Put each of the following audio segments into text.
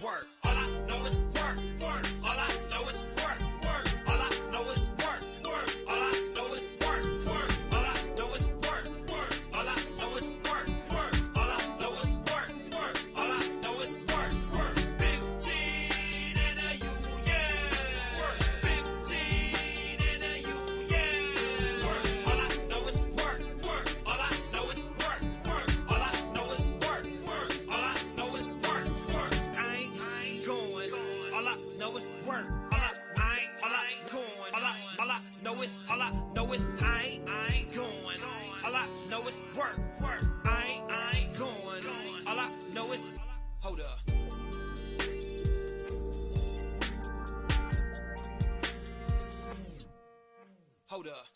work. All I know is work, work. All I know is work, work. All I know is work, work. All I know is work, work. All I know is work, work. All I know is work, work. All I know is work, work. All I know is work, work. 15 in a union. Work. 15 in a union. Work. All I know is work, work. All I know is work, work. All I know is work, work. All I know is work, work. I ain't going. All I know is work. All I ain't going. All I know is I ain't going. All I know is work, work. I ain't going. All I know is hold up. Hold up.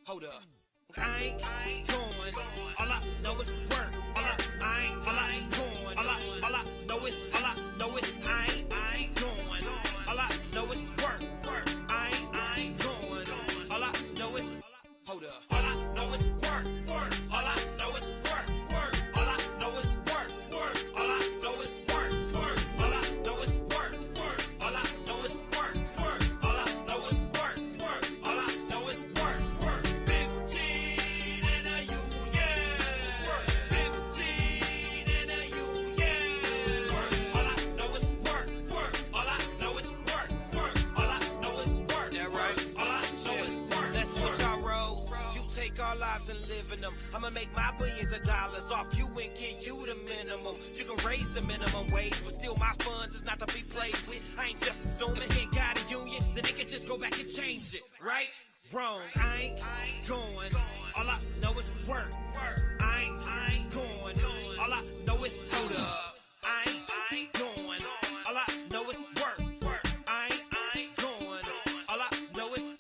Hold up. I ain't going. All I know is work. All I ain't going. All I know is I ain't going. All I know is work, work. I ain't going. All I know is hold up. All I know is work, work. All I know is work, work. All I know is work, work. All I know is work, work. All I know is work, work. All I know is work, work. All I know is work, work. All I know is work, work. 15 in a union. Work. 15 in a union. Work. All I know is work, work. All I know is work, work. All I know is work. That right. All I know is work. Let's switch our roles. You take our lives and live in them. I'ma make my billions of dollars off you and give you the minimum. You can raise the minimum wage, but still my funds is not to be played with. I ain't just assuming he ain't got a union, then they can just go back and change it, right? Wrong. I ain't going. All I know is work, work. I ain't going. All I know is hold up. I ain't going. All I know is work, work. I ain't going. All I know is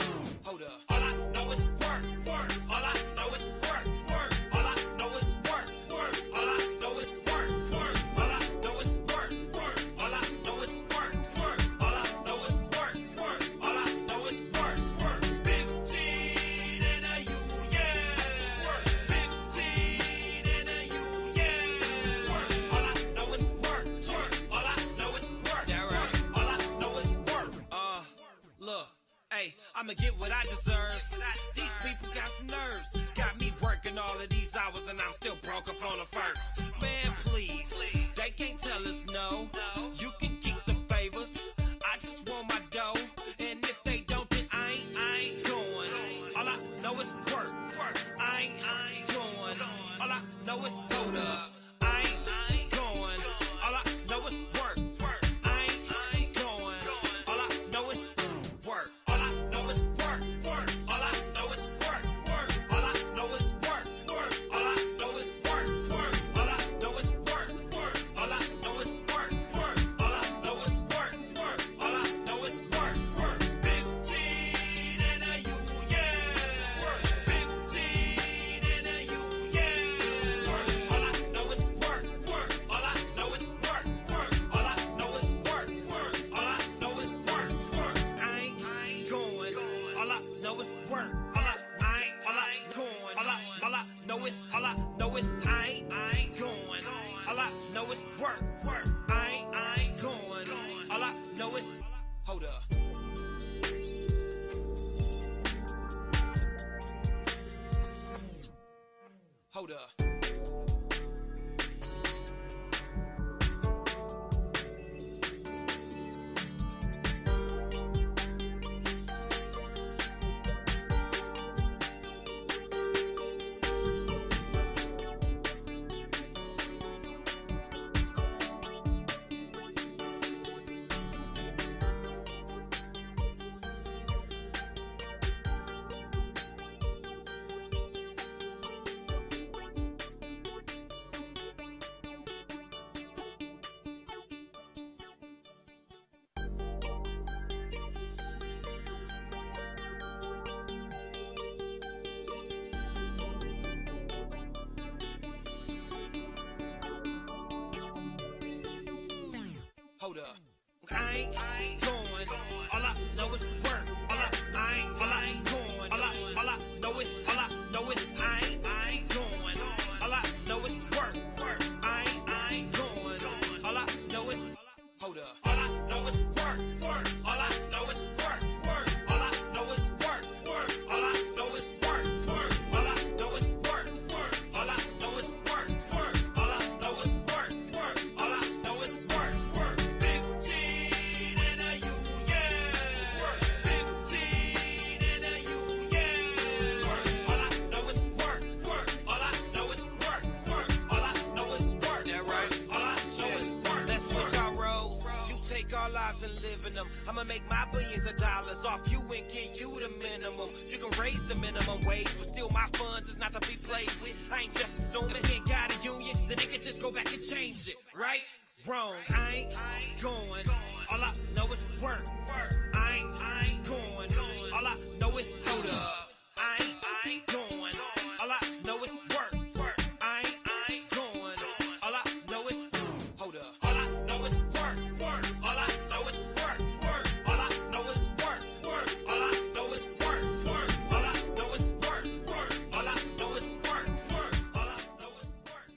hold up. All I know is work, work. All I know is work, work. All I know is work, work. All I know is work, work. All I know is work, work. All I know is work, work. All I know is work, work. All I know is work, work. 15 in a union. Work. 15 in a union. Work. All I know is work, work. All I know is work. That right. All I know is work. Look, hey, I'ma get what I deserve. These people got some nerves. Got me working all of these hours and I'm still broke up on the first. Man, please, they can't tell us no. You can keep the favors. I just want my dough. And if they don't, then I ain't going. All I know is work, work. I ain't going. All I know is hold up. I ain't going. All I know is work, work. I ain't going. All I know is work. All I know is work, work. All I know is work, work. All I know is work, work. All I know is work, work. All I know is work, work. All I know is work, work. All I know is work, work. All I know is work, work. 15 in a union. Work. 15 in a union. Work. All I know is work, work. All I know is work, work. All I know is work, work. All I know is work, work. I ain't going. All I know is work. All I ain't going. All I know is I ain't going. All I know is work, work. I ain't going. All I know is hold up. Hold up. Hold up. I ain't going. All I know is work. I ain't going. All I know is I ain't going. All I know is work. I ain't going. All I know is hold up. All I know is work. All I know is work. All I know is work. All I know is work. All I know is work. All I know is work. All I know is work. All I know is work. 15 in a union. 15 in a union. All I know is work. All I know is work. All I know is work. That right. All I know is work. Let's switch our roles. You take our lives and live in them. I'ma make my billions of dollars off you and give you the minimum. You can raise the minimum wage, but still my funds is not to be played with. I ain't just assuming he ain't got a union, then they can just go back and change it, right? Wrong, I ain't going. All I know is work. I ain't going. All I know is hold up. I ain't going. All I know is work. I ain't going. All I know is hold up. All I know is work. All I know is work. All I know is work. All I know is work. All I know is work. All I know is work. All I know is work.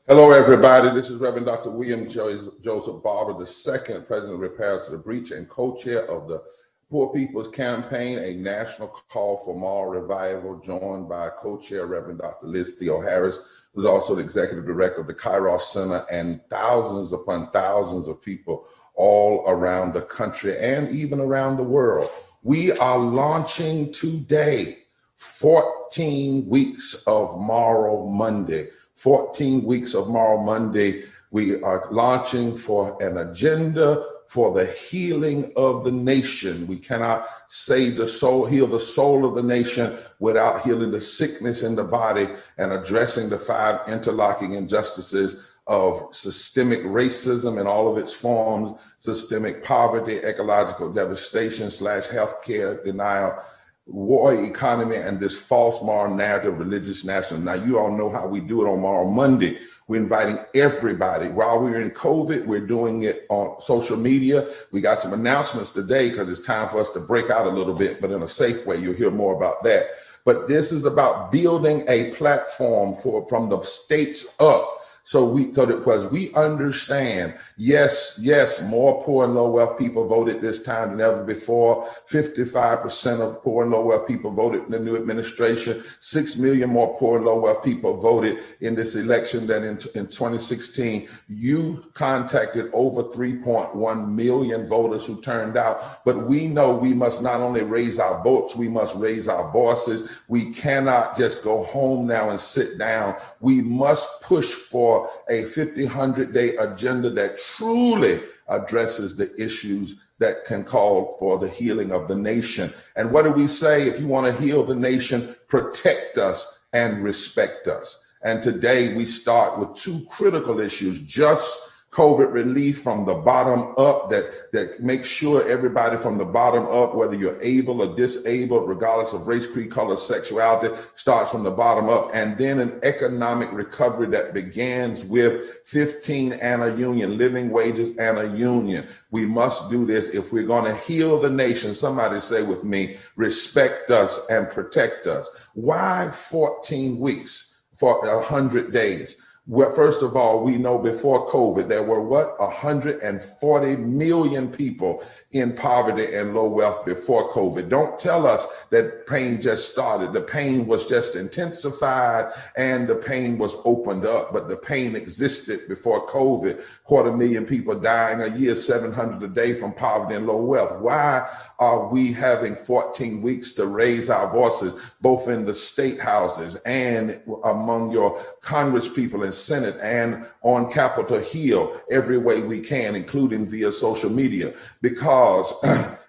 Hello, everybody. This is Reverend Dr. William Joseph Barber II, President of Repairs to the Breach and co-chair of the Poor People's Campaign, a national call for moral revival, joined by co-chair Reverend Dr. Liz Theo Harris, who's also the executive director of the Kairos Center, and thousands upon thousands of people all around the country and even around the world. We are launching today 14 weeks of Moral Monday. 14 weeks of Moral Monday. We are launching for an agenda for the healing of the nation. We cannot save the soul, heal the soul of the nation without healing the sickness in the body and addressing the 5 interlocking injustices of systemic racism in all of its forms, systemic poverty, ecological devastation / healthcare denial, war economy, and this false moral narrative, religious national. Now, you all know how we do it on Moral Monday. We're inviting everybody. While we're in COVID, we're doing it on social media. We got some announcements today because it's time for us to break out a little bit, but in a safe way. You'll hear more about that. But this is about building a platform from the states up. Because we understand, yes, more poor and low wealth people voted this time than ever before. 55% of poor and low wealth people voted in the new administration. 6 million more poor and low wealth people voted in this election than in 2016. You contacted over 3.1 million voters who turned out. But we know we must not only raise our votes, we must raise our voices. We cannot just go home now and sit down. We must push for a 100-day agenda that truly addresses the issues that can call for the healing of the nation. And what do we say? If you want to heal the nation, protect us and respect us. And today we start with 2 critical issues: just COVID relief from the bottom up, that makes sure everybody from the bottom up, whether you're able or disabled, regardless of race, creed, color, sexuality, starts from the bottom up. And then an economic recovery that begins with 15 and a union, living wages and a union. We must do this if we're going to heal the nation. Somebody say with me, respect us and protect us. Why 14 weeks for 100 days? Well, first of all, we know before COVID, there were 140 million people in poverty and low wealth before COVID. Don't tell us that pain just started. The pain was just intensified and the pain was opened up, but the pain existed before COVID. 250,000 people dying a year, 700 a day from poverty and low wealth. Why are we having 14 weeks to raise our voices, both in the state houses and among your Congress people and Senate and on Capitol Hill every way we can, including via social media? Because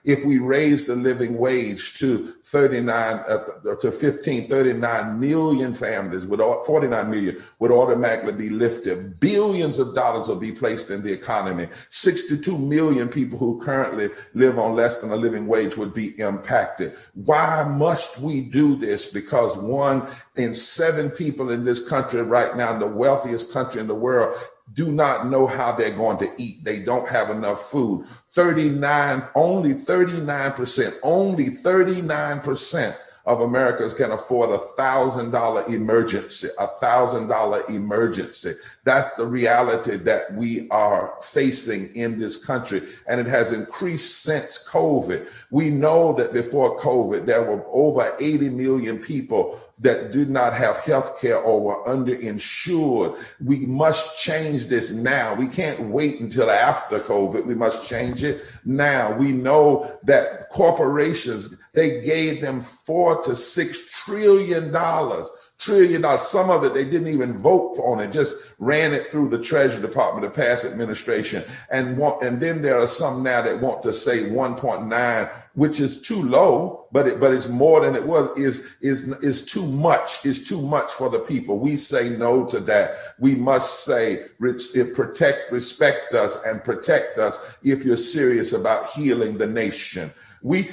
if we raise the living wage to 39 million families, 49 million would automatically be lifted. Billions of dollars will be placed in the economy. 62 million people who currently live on less than a living wage would be impacted. Why must we do this? Because 1 in 7 people in this country right now, the wealthiest country in the world, do not know how they're going to eat. They don't have enough food. Only 39% of Americans can afford $1,000 emergency, $1,000 emergency. That's the reality that we are facing in this country, and it has increased since COVID. We know that before COVID, there were over 80 million people that did not have health care or were underinsured. We must change this now. We can't wait until after COVID. We must change it now. We know that corporations, they gave them $4 to $6 trillion. Some of it, they didn't even vote on it, just ran it through the Treasury Department, the past administration. And then there are some now that want to say 1.9, which is too low, but it's more than it was, is too much, for the people. We say no to that. We must say, respect us and protect us if you're serious about healing the nation. We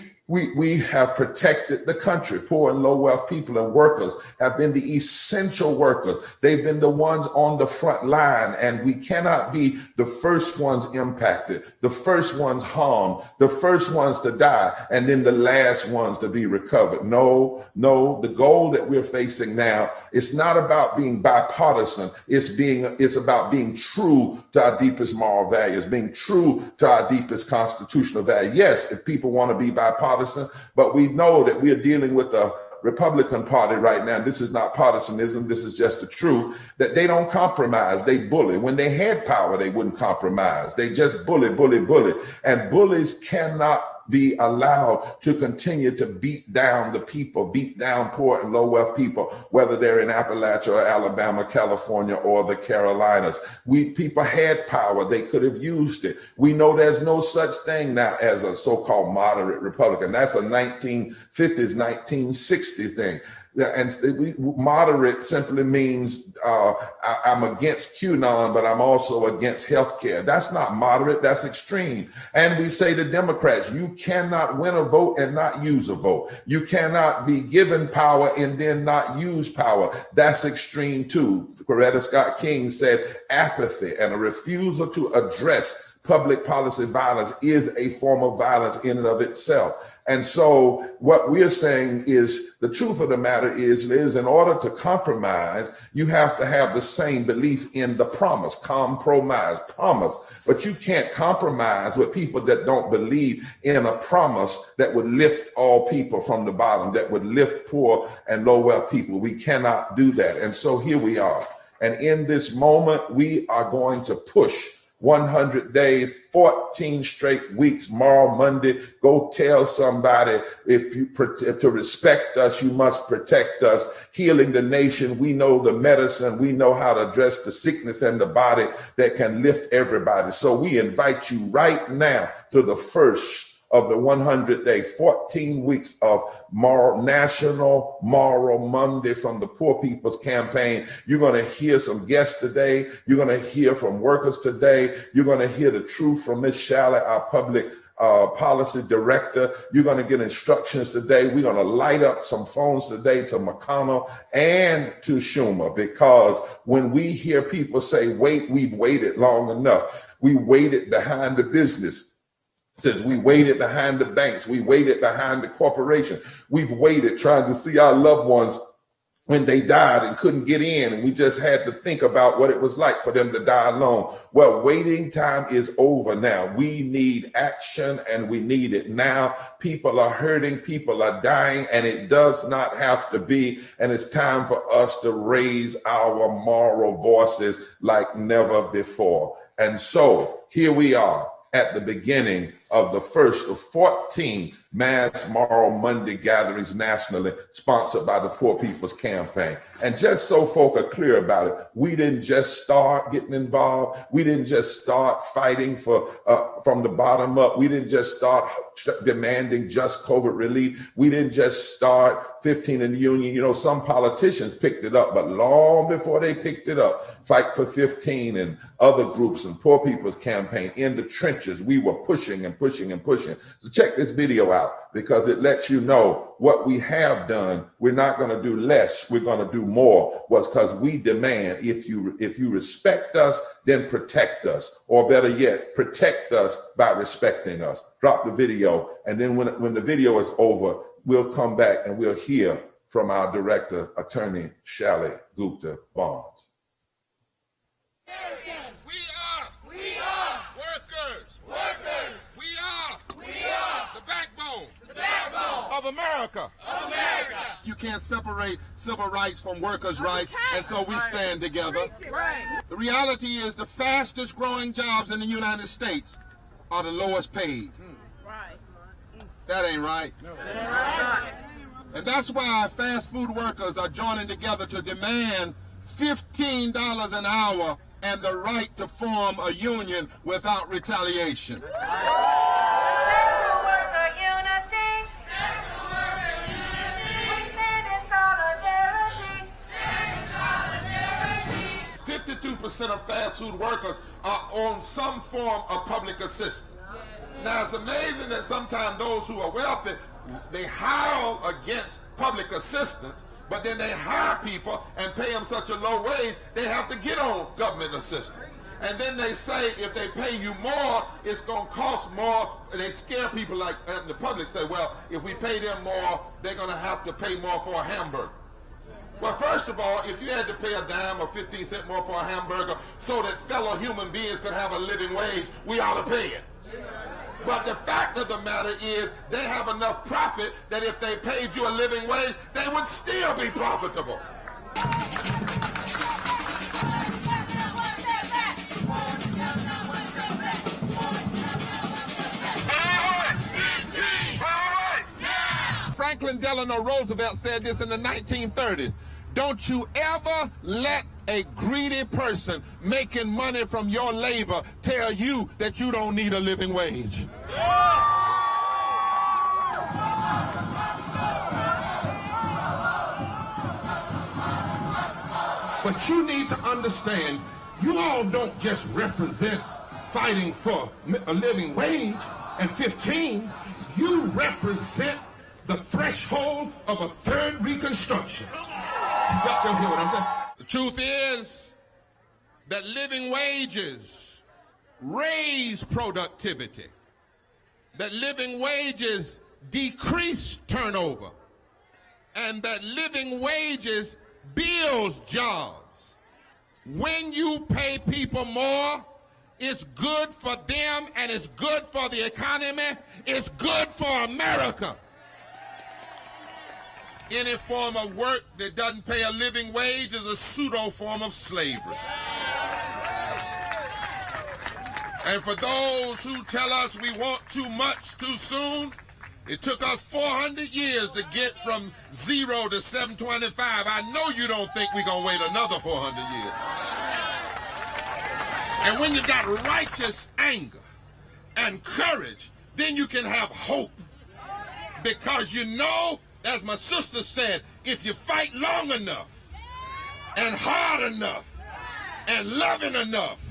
have protected the country. Poor and low wealth people and workers have been the essential workers. They've been the ones on the front line, and we cannot be the first ones impacted, the first ones harmed, the first ones to die, and then the last ones to be recovered. No, the goal that we're facing now, it's not about being bipartisan. It's about being true to our deepest moral values, being true to our deepest constitutional values. Yes, if people want to be bipartisan, but we know that we are dealing with the Republican Party right now. This is not partisanism. This is just the truth, that they don't compromise. They bully. When they had power, they wouldn't compromise. They just bully. And bullies cannot be allowed to continue to beat down the people, beat down poor and low wealth people, whether they're in Appalachia or Alabama, California, or the Carolinas. People had power. They could have used it. We know there's no such thing now as a so-called moderate Republican. That's a 1950s, 1960s thing. And moderate simply means I'm against QAnon, but I'm also against healthcare. That's not moderate, that's extreme. And we say to Democrats, you cannot win a vote and not use a vote. You cannot be given power and then not use power. That's extreme too. Coretta Scott King said apathy and a refusal to address public policy violence is a form of violence in and of itself. And so what we're saying is the truth of the matter is in order to compromise, you have to have the same belief in the promise, promise. But you can't compromise with people that don't believe in a promise that would lift all people from the bottom, that would lift poor and low wealth people. We cannot do that. And so here we are. And in this moment, we are going to push 100 days, 14 straight weeks, tomorrow, Monday. Go tell somebody, to respect us, you must protect us. Healing the nation, we know the medicine, we know how to address the sickness and the body that can lift everybody. So we invite you right now to the first of the 100-day, 14 weeks of National Moral Monday from the Poor People's Campaign. You're going to hear some guests today. You're going to hear from workers today. You're going to hear the truth from Ms. Shalley, our public policy director. You're going to get instructions today. We're going to light up some phones today to McConnell and to Schumer, because when we hear people say, wait, we've waited long enough. We waited behind the business. Says we waited behind the banks. We waited behind the corporation. We've waited trying to see our loved ones when they died and couldn't get in. And we just had to think about what it was like for them to die alone. Well, waiting time is over now. We need action, and we need it now. People are hurting. People are dying, and it does not have to be. And it's time for us to raise our moral voices like never before. And so here we are at the beginning of the first of 14 mass Moral Monday gatherings nationally sponsored by the Poor People's Campaign. And just so folk are clear about it, we didn't just start getting involved. We didn't just start fighting for from the bottom up. We didn't just start demanding just COVID relief. We didn't just start 15 in the Union. You know, some politicians picked it up, but long before they picked it up, Fight for 15 and other groups and Poor People's Campaign in the trenches, we were pushing and pushing and pushing. So check this video out because it lets you know what we have done. We're not going to do less. We're going to do more. Was because we demand if you respect us, then protect us, or better yet, protect us by respecting us. Drop the video, and then when the video is over, we'll come back and we'll hear from our director, Attorney Shelley Gupta Barnes. We are workers. We are the backbone of America. You can't separate civil rights from workers' rights, and so we stand together. The reality is the fastest growing jobs in the United States are the lowest paid. That ain't right. And that's why fast food workers are joining together to demand $15 an hour and the right to form a union without retaliation. Worker unity. 52% of fast food workers are on some form of public assistance. Now it's amazing that sometimes those who are wealthy, they howl against public assistance, but then they hire people and pay them such a low wage, they have to get on government assistance. And then they say if they pay you more, it's going to cost more. And they scare people like the public say, well, if we pay them more, they're going to have to pay more for a hamburger. Well, first of all, if you had to pay a dime or 15 cents more for a hamburger so that fellow human beings could have a living wage, we ought to pay it. But the fact of the matter is they have enough profit that if they paid you a living wage, they would still be profitable. Franklin Delano Roosevelt said this in the 1930s. Don't you ever let a greedy person making money from your labor tell you that you don't need a living wage. But you need to understand, you all don't just represent fighting for a living wage and 15. You represent the threshold of a third Reconstruction. Y'all hear what I'm saying? The truth is that living wages raise productivity, that living wages decrease turnover, and that living wages builds jobs. When you pay people more, it's good for them and it's good for the economy. It's good for America. Any form of work that doesn't pay a living wage is a pseudo form of slavery. And for those who tell us we want too much too soon, it took us 400 years to get from 0 to 725. I know you don't think we're going to wait another 400 years. And when you got righteous anger and courage, then you can have hope. Because you know, as my sister said, if you fight long enough and hard enough and loving enough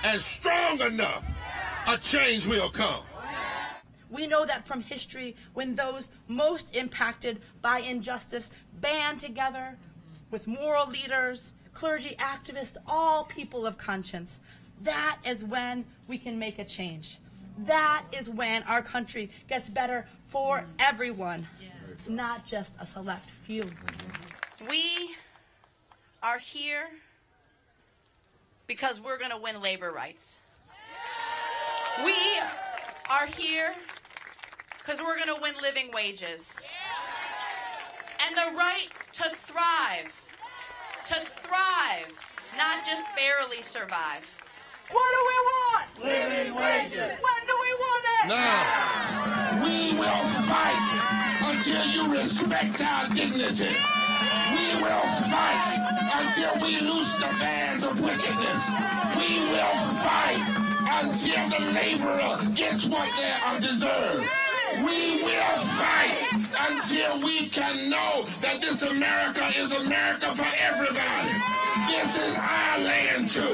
and strong enough, a change will come. We know that from history, when those most impacted by injustice band together with moral leaders, clergy, activists, all people of conscience, that is when we can make a change. That is when our country gets better for everyone, not just a select few. We are here because we're going to win labor rights. We are here because we're going to win living wages. And the right to thrive, not just barely survive. What do we want? Living wages. When do we want it? Now, we will fight. until you respect our dignity. We will fight until we loose the bands of wickedness. We will fight until the laborer gets what they deserve. We will fight until we can know that this America is America for everybody. This is our land too.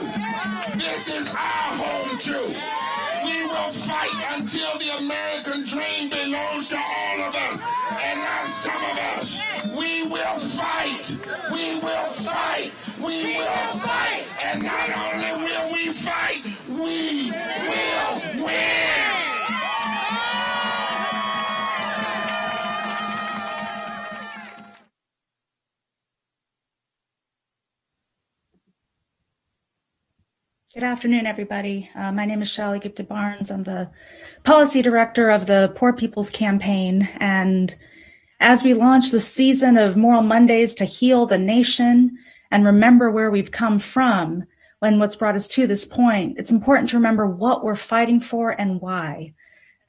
This is our home too. We will fight until the American dream belongs to all of us and not some of us. We will fight. We will fight. We will fight. And not only will we fight, we will win. Good afternoon, everybody. My name is Shelley Gupta-Barnes. I'm the policy director of the Poor People's Campaign. And as we launch the season of Moral Mondays to heal the nation and remember where we've come from when what's brought us to this point, it's important to remember what we're fighting for and why.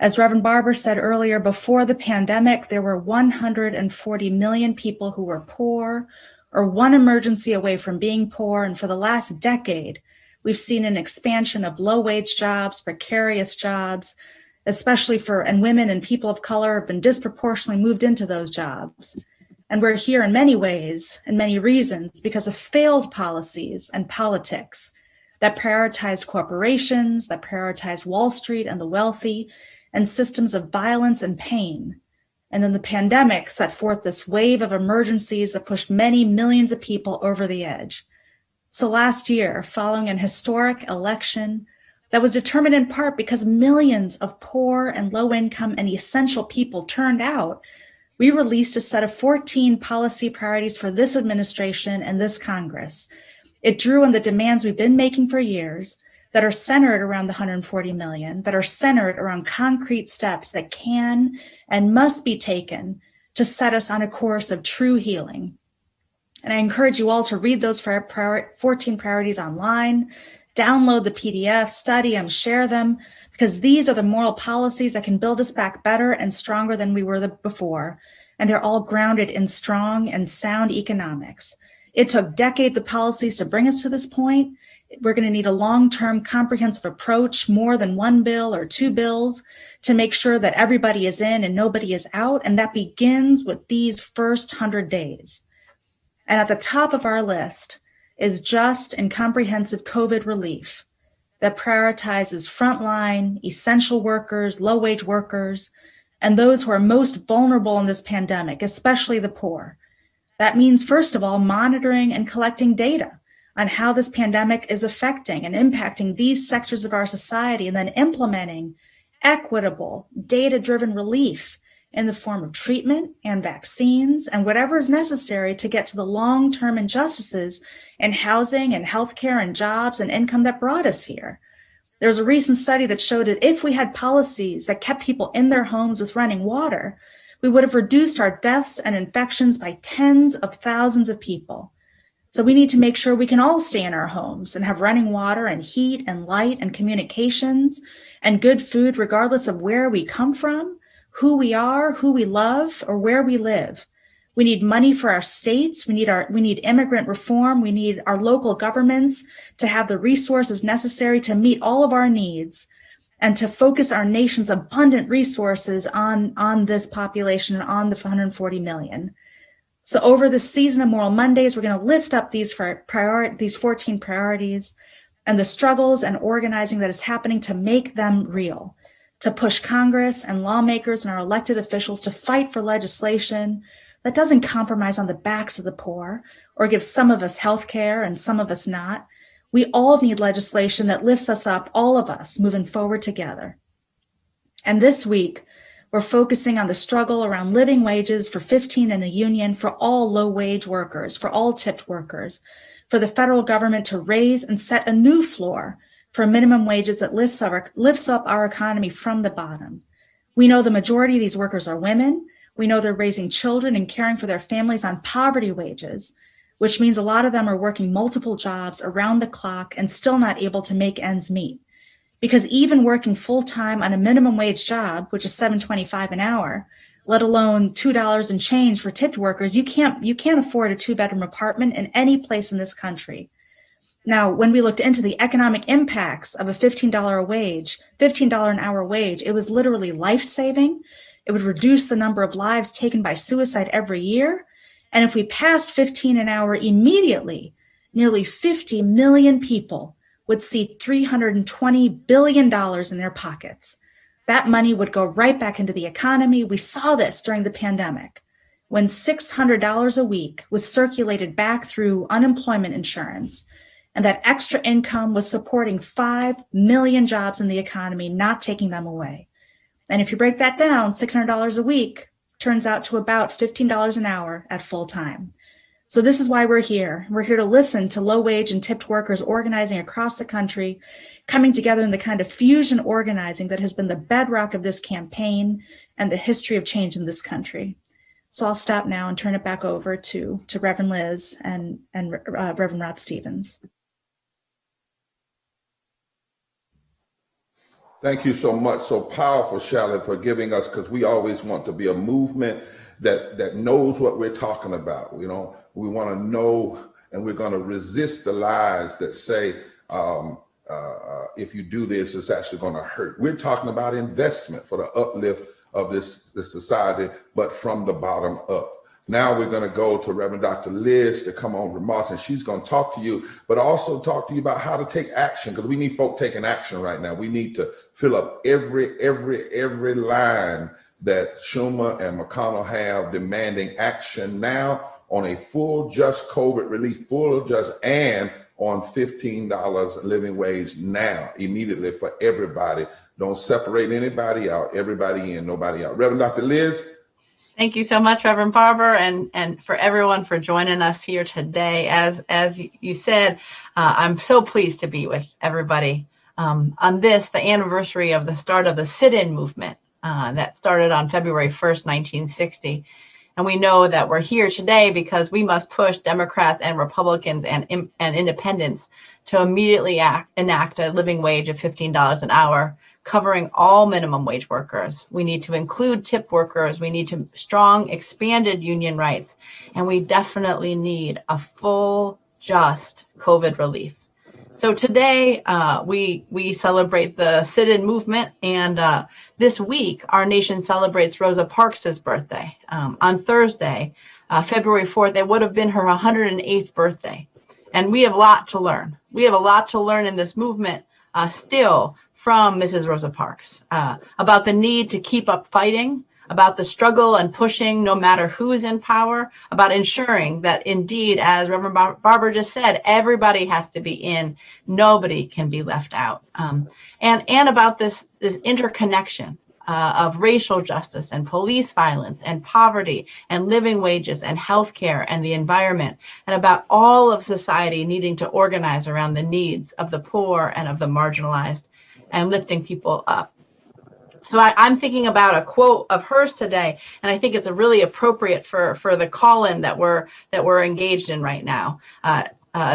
As Reverend Barber said earlier, before the pandemic, there were 140 million people who were poor or one emergency away from being poor. And for the last decade, we've seen an expansion of low-wage jobs, precarious jobs, especially and women and people of color have been disproportionately moved into those jobs. And we're here in many ways and many reasons because of failed policies and politics that prioritized corporations, that prioritized Wall Street and the wealthy, and systems of violence and pain. And then the pandemic set forth this wave of emergencies that pushed many millions of people over the edge. So last year, following an historic election that was determined in part because millions of poor and low-income and essential people turned out, we released a set of 14 policy priorities for this administration and this Congress. It drew on the demands we've been making for years that are centered around the 140 million, that are centered around concrete steps that can and must be taken to set us on a course of true healing. And I encourage you all to read those 14 priorities online, download the PDF, study them, share them, because these are the moral policies that can build us back better and stronger than we were before. And they're all grounded in strong and sound economics. It took decades of policies to bring us to this point. We're going to need a long-term comprehensive approach, more than one bill or two bills, to make sure that everybody is in and nobody is out. And that begins with these first 100 days. And at the top of our list is just and comprehensive COVID relief that prioritizes frontline, essential workers, low-wage workers, and those who are most vulnerable in this pandemic, especially the poor. That means, first of all, monitoring and collecting data on how this pandemic is affecting and impacting these sectors of our society, and then implementing equitable, data-driven relief in the form of treatment and vaccines and whatever is necessary to get to the long-term injustices in housing and healthcare and jobs and income that brought us here. There's a recent study that showed that if we had policies that kept people in their homes with running water, we would have reduced our deaths and infections by tens of thousands of people. So we need to make sure we can all stay in our homes and have running water and heat and light and communications and good food, regardless of where we come from, who we are, who we love, or where we live. We need money for our states. We need immigrant reform. We need our local governments to have the resources necessary to meet all of our needs and to focus our nation's abundant resources on this population and on the 140 million. So over the season of Moral Mondays, we're going to lift up these 14 priorities and the struggles and organizing that is happening to make them real, to push Congress and lawmakers and our elected officials to fight for legislation that doesn't compromise on the backs of the poor or give some of us health care and some of us not. We all need legislation that lifts us up, all of us, moving forward together. And this week, we're focusing on the struggle around living wages for 15 in a union for all low-wage workers, for all tipped workers, for the federal government to raise and set a new floor for minimum wages that lifts up our economy from the bottom. We know the majority of these workers are women. We know they're raising children and caring for their families on poverty wages, which means a lot of them are working multiple jobs around the clock and still not able to make ends meet. Because even working full-time on a minimum wage job, which is $7.25 an hour, let alone $2 and change for tipped workers. You can't afford a 2-bedroom apartment in any place in this country. Now, when we looked into the economic impacts of a $15 an hour wage, it was literally life-saving. It would reduce the number of lives taken by suicide every year. And if we passed $15 an hour immediately, nearly 50 million people would see $320 billion in their pockets. That money would go right back into the economy. We saw this during the pandemic, when $600 a week was circulated back through unemployment insurance, and that extra income was supporting 5 million jobs in the economy, not taking them away. And if you break that down, $600 a week turns out to about $15 an hour at full time. So this is why we're here. We're here to listen to low-wage and tipped workers organizing across the country, coming together in the kind of fusion organizing that has been the bedrock of this campaign and the history of change in this country. So I'll stop now and turn it back over to Reverend Liz and Reverend Rod Stevens. Thank you so much. So powerful, Charlotte, for giving us, because we always want to be a movement that knows what we're talking about. You know, we want to know, and we're going to resist the lies that say, if you do this, it's actually going to hurt. We're talking about investment for the uplift of this society, but from the bottom up. Now we're going to go to Reverend Dr. Liz to come on remarks, and she's going to talk to you, but also talk to you about how to take action, because we need folk taking action right now. We need to fill up every line that Schumer and McConnell have demanding action now on a full just COVID relief, full just, and on $15 living wage now, immediately for everybody. Don't separate anybody out, everybody in, nobody out. Reverend Dr. Liz. Thank you so much, Reverend Barber, and for everyone for joining us here today. As you said, I'm so pleased to be with everybody on this, the anniversary of the start of the sit-in movement that started on February 1st, 1960. And we know that we're here today because we must push Democrats and Republicans and independents to immediately enact a living wage of $15 an hour, covering all minimum wage workers. We need to include tip workers. We need to strong, expanded union rights. And we definitely need a full, just COVID relief. So today, we celebrate the sit-in movement, and this week, our nation celebrates Rosa Parks' birthday. On Thursday, February 4th, it would have been her 108th birthday. And we have a lot to learn. We have a lot to learn in this movement still from Mrs. Rosa Parks about the need to keep up fighting, about the struggle and pushing no matter who is in power, about ensuring that indeed, as Reverend Barber just said, everybody has to be in, nobody can be left out. And about this interconnection of racial justice and police violence and poverty and living wages and healthcare and the environment, and about all of society needing to organize around the needs of the poor and of the marginalized and lifting people up. So I'm thinking about a quote of hers today, and I think it's a really appropriate for the call-in that we're engaged in right now.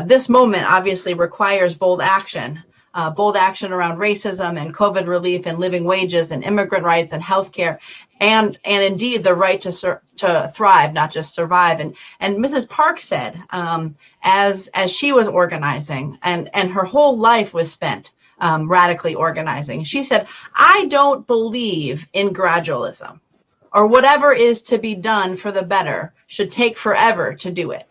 This moment obviously requires bold action around racism and COVID relief and living wages and immigrant rights and healthcare, and indeed the right to thrive, not just survive. And Mrs. Park said, as she was organizing, and her whole life was spent radically organizing. She said, I don't believe in gradualism, or whatever is to be done for the better should take forever to do it.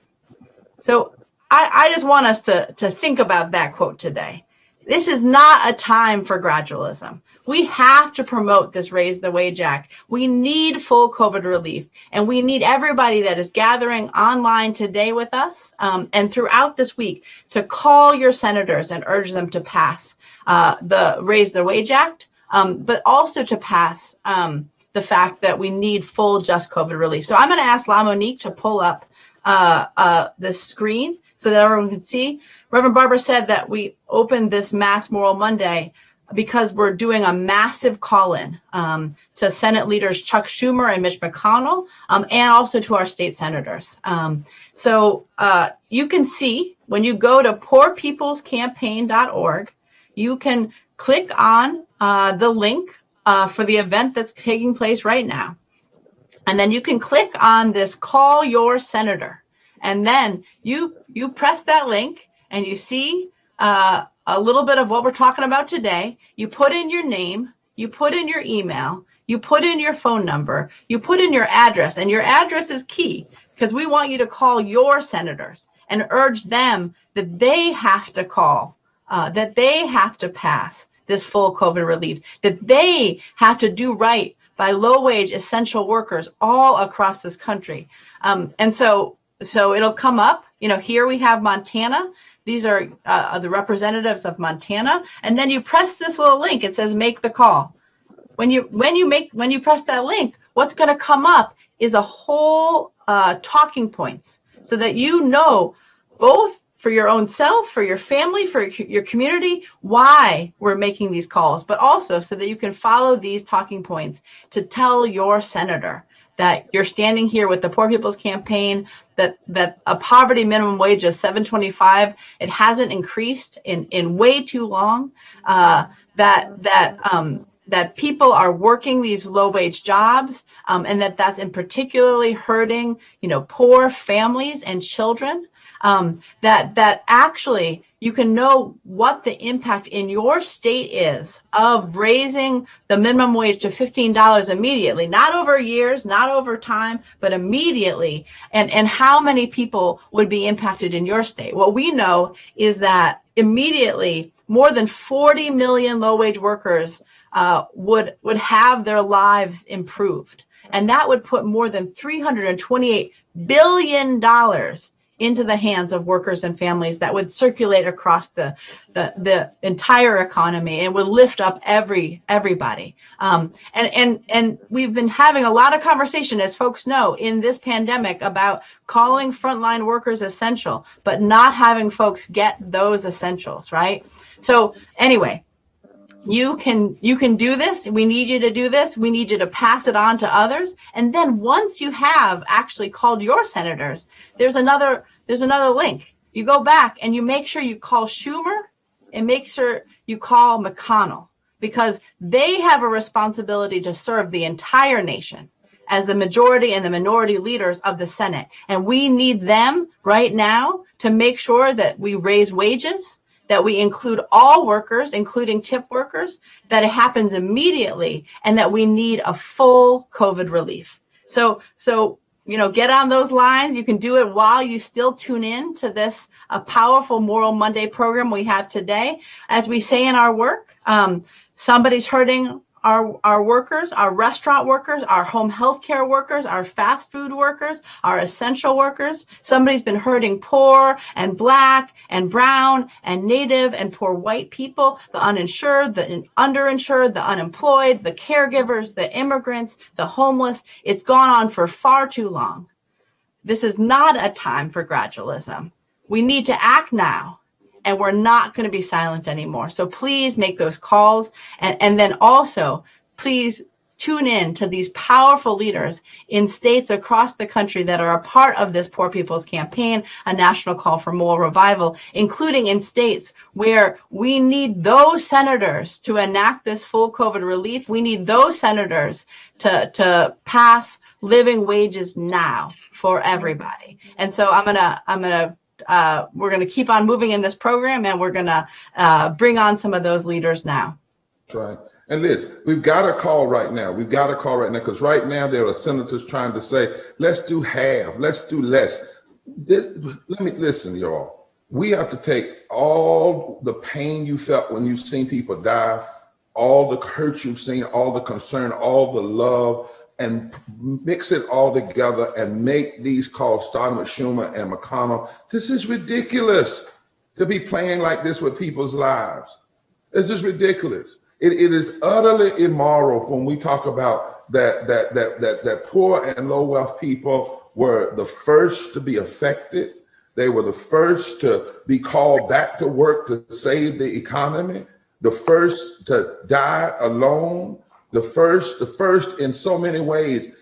So I just want us to think about that quote today. This is not a time for gradualism. We have to promote this Raise the Wage Act. We need full COVID relief, and we need everybody that is gathering online today with us and throughout this week to call your senators and urge them to pass the Raise the Wage Act, but also to pass the fact that we need full just COVID relief. So I'm going to ask La Monique to pull up the screen so that everyone can see. Reverend Barber said that we opened this Mass Moral Monday because we're doing a massive call-in to Senate leaders Chuck Schumer and Mitch McConnell, and also to our state senators. So you can see when you go to poorpeoplescampaign.org, you can click on the link for the event that's taking place right now. And then you can click on this Call Your Senator. And then you press that link and you see a little bit of what we're talking about today. You put in your name, you put in your email, you put in your phone number, you put in your address, and your address is key because we want you to call your senators and urge them that they have to call, that they have to pass this full COVID relief, that they have to do right by low-wage essential workers all across this country. And so it'll come up, here we have Montana. These are the representatives of Montana. And then you press this little link. It says make the call. When you press that link, what's going to come up is a whole talking points so that you know both for your own self, for your family, for your community, why we're making these calls, but also so that you can follow these talking points to tell your senator that you're standing here with the Poor People's Campaign, that a poverty minimum wage of $7.25, it hasn't increased in way too long, that people are working these low wage jobs, and that's in particularly hurting, poor families and children. That actually you can know what the impact in your state is of raising the minimum wage to $15 immediately, not over years, not over time, but immediately, and how many people would be impacted in your state. What we know is that immediately more than 40 million low-wage workers would have their lives improved, and that would put more than $328 billion into the hands of workers and families that would circulate across the entire economy and would lift up everybody. And we've been having a lot of conversation, as folks know, in this pandemic about calling frontline workers essential, but not having folks get those essentials, right? So anyway, you can do this. We need you to do this. We need you to pass it on to others. And then once you have actually called your senators, there's another link. You go back and you make sure you call Schumer and make sure you call McConnell, because they have a responsibility to serve the entire nation as the majority and the minority leaders of the Senate. And we need them right now to make sure that we raise wages, that we include all workers, including tip workers, that it happens immediately, and that we need a full COVID relief. So get on those lines. You can do it while you still tune in to this powerful Moral Monday program we have today. As we say in our work, somebody's hurting our workers, our restaurant workers, our home health care workers, our fast food workers, our essential workers. Somebody's been hurting poor and Black and brown and Native and poor white people, the uninsured, the underinsured, the unemployed, the caregivers, the immigrants, the homeless. It's gone on for far too long. This is not a time for gradualism. We need to act now. And we're not going to be silent anymore. So please make those calls. And then also, please tune in to these powerful leaders in states across the country that are a part of this Poor People's Campaign, a national call for moral revival, including in states where we need those senators to enact this full COVID relief. We need those senators to pass living wages now for everybody. And so we're going to keep on moving in this program, and we're going to bring on some of those leaders now. That's right. And Liz, we've got a call right now. Because right now there are senators trying to say, let's do half, let's do less. Let me listen, y'all. We have to take all the pain you felt when you've seen people die, all the hurt you've seen, all the concern, all the love, and mix it all together and make these calls, starting with Schumer and McConnell. This is ridiculous to be playing like this with people's lives. It's just ridiculous. It is utterly immoral when we talk about that poor and low wealth people were the first to be affected. They were the first to be called back to work to save the economy, the first to die alone. The first in so many ways.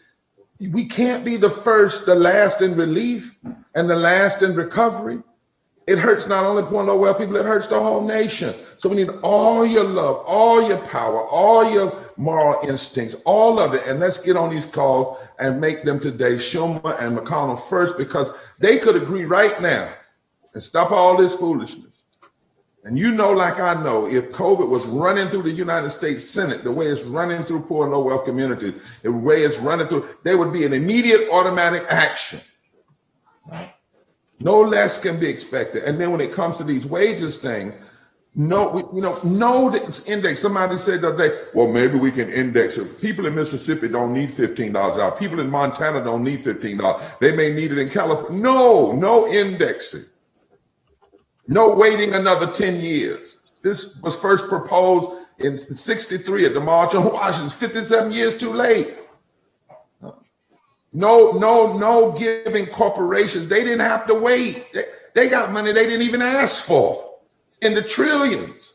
We can't be the first, the last in relief and the last in recovery. It hurts not only poor and low wealth people, it hurts the whole nation. So we need all your love, all your power, all your moral instincts, all of it. And let's get on these calls and make them today Schumer and McConnell first, because they could agree right now and stop all this foolishness. And you know, like I know, if COVID was running through the United States Senate, the way it's running through poor and low wealth communities, the way it's running through, there would be an immediate automatic action. No less can be expected. And then when it comes to these wages things, no index. Somebody said the other day, well, maybe we can index it. People in Mississippi don't need $15 an hour. People in Montana don't need $15. They may need it in California. No indexing. No waiting another 10 years. This was first proposed in 1963 at the March on Washington, 57 years too late. No giving corporations. They didn't have to wait. They got money they didn't even ask for in the trillions.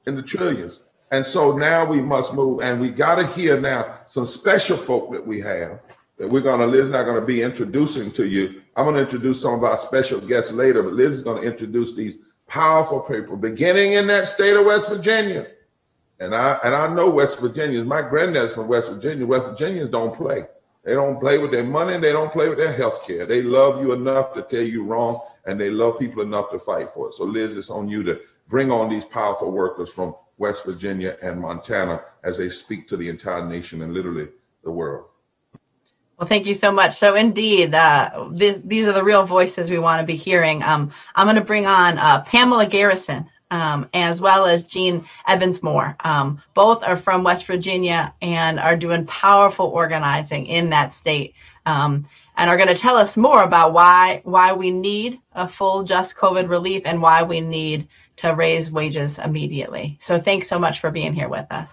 And so now we must move, and we got to hear now some special folk that we have that Liz is not going to be introducing to you. I'm going to introduce some of our special guests later, but Liz is going to introduce these powerful people beginning in that state of West Virginia. And I know West Virginians. My granddad's from West Virginia. West Virginians don't play. They don't play with their money, and they don't play with their health care. They love you enough to tell you wrong, and they love people enough to fight for it. So Liz, it's on you to bring on these powerful workers from West Virginia and Montana as they speak to the entire nation and literally the world. Well, thank you so much. So indeed, these are the real voices we want to be hearing. I'm going to bring on Pamela Garrison, as well as Jean Evans-Moore. Both are from West Virginia and are doing powerful organizing in that state, and are going to tell us more about why we need a full just COVID relief and why we need to raise wages immediately. So thanks so much for being here with us.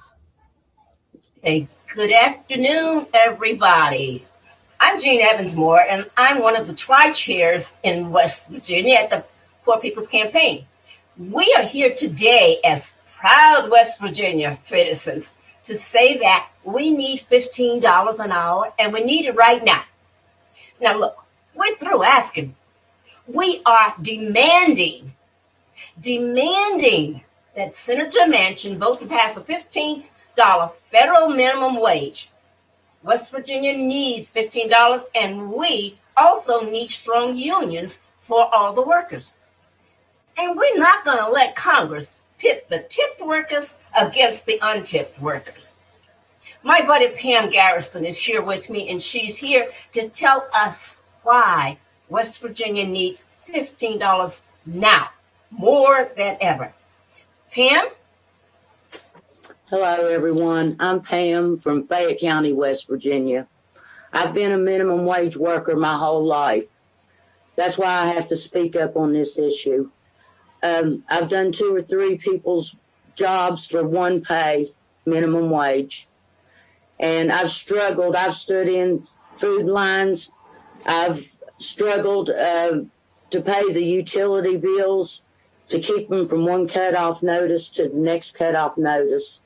Hey, good afternoon, everybody. I'm Jean Evans-Moore, and I'm one of the tri-chairs in West Virginia at the Poor People's Campaign. We are here today as proud West Virginia citizens to say that we need $15 an hour, and we need it right now. Now, look, we're through asking. We are demanding that Senator Manchin vote to pass a $15 federal minimum wage. West Virginia needs $15, and we also need strong unions for all the workers. And we're not going to let Congress pit the tipped workers against the untipped workers. My buddy Pam Garrison is here with me, and she's here to tell us why West Virginia needs $15 now, more than ever. Pam? Hello, everyone. I'm Pam from Fayette County, West Virginia. I've been a minimum wage worker my whole life. That's why I have to speak up on this issue. I've done 2 or 3 people's jobs for one pay, minimum wage. And I've struggled. I've stood in food lines. I've struggled to pay the utility bills, to keep them from one cutoff notice to the next cutoff notice.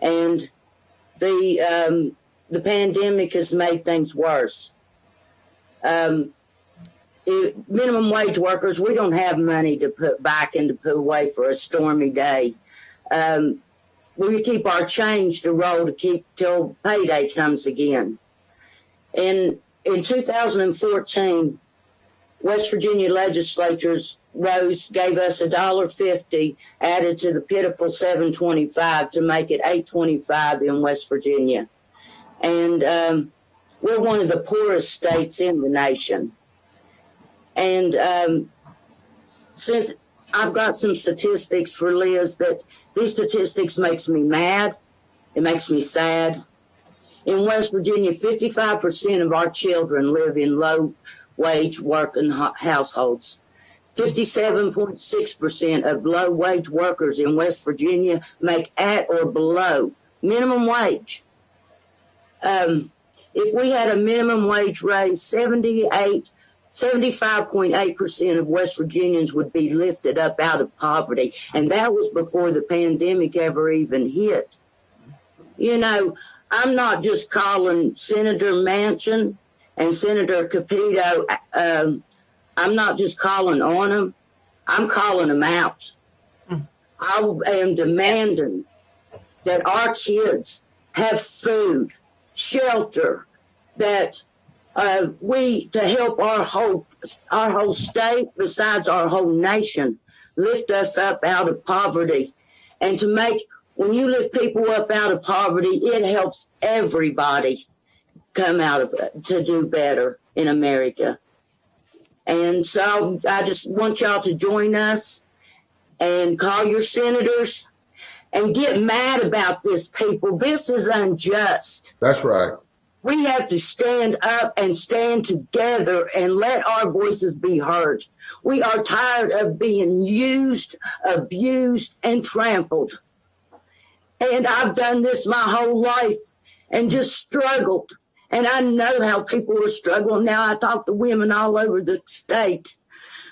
And the pandemic has made things worse. Minimum wage workers, we don't have money to put back and to put away for a stormy day. We keep our change to roll to keep till payday comes again. And in 2014, West Virginia legislatures gave us $1.50 added to the pitiful $7.25 to make it $8.25 in West Virginia. And we're one of the poorest states in the nation. And since I've got some statistics for Liz, that these statistics makes me mad. It makes me sad. In West Virginia, 55% of our children live in low-wage working households. 57.6% of low-wage workers in West Virginia make at or below minimum wage. If we had a minimum wage raise, 75.8% of West Virginians would be lifted up out of poverty. And that was before the pandemic ever even hit. You know, I'm not just calling Senator Manchin and Senator Capito, I'm not just calling on them. I'm calling them out. I am demanding that our kids have food, shelter, that to help our whole state, besides our whole nation, lift us up out of poverty. And when you lift people up out of poverty, it helps everybody come out of it to do better in America. And so I just want y'all to join us and call your senators and get mad about this, people. This is unjust. That's right. We have to stand up and stand together and let our voices be heard. We are tired of being used, abused, and trampled. And I've done this my whole life and just struggled. And I know how people are struggling now. I talk to women all over the state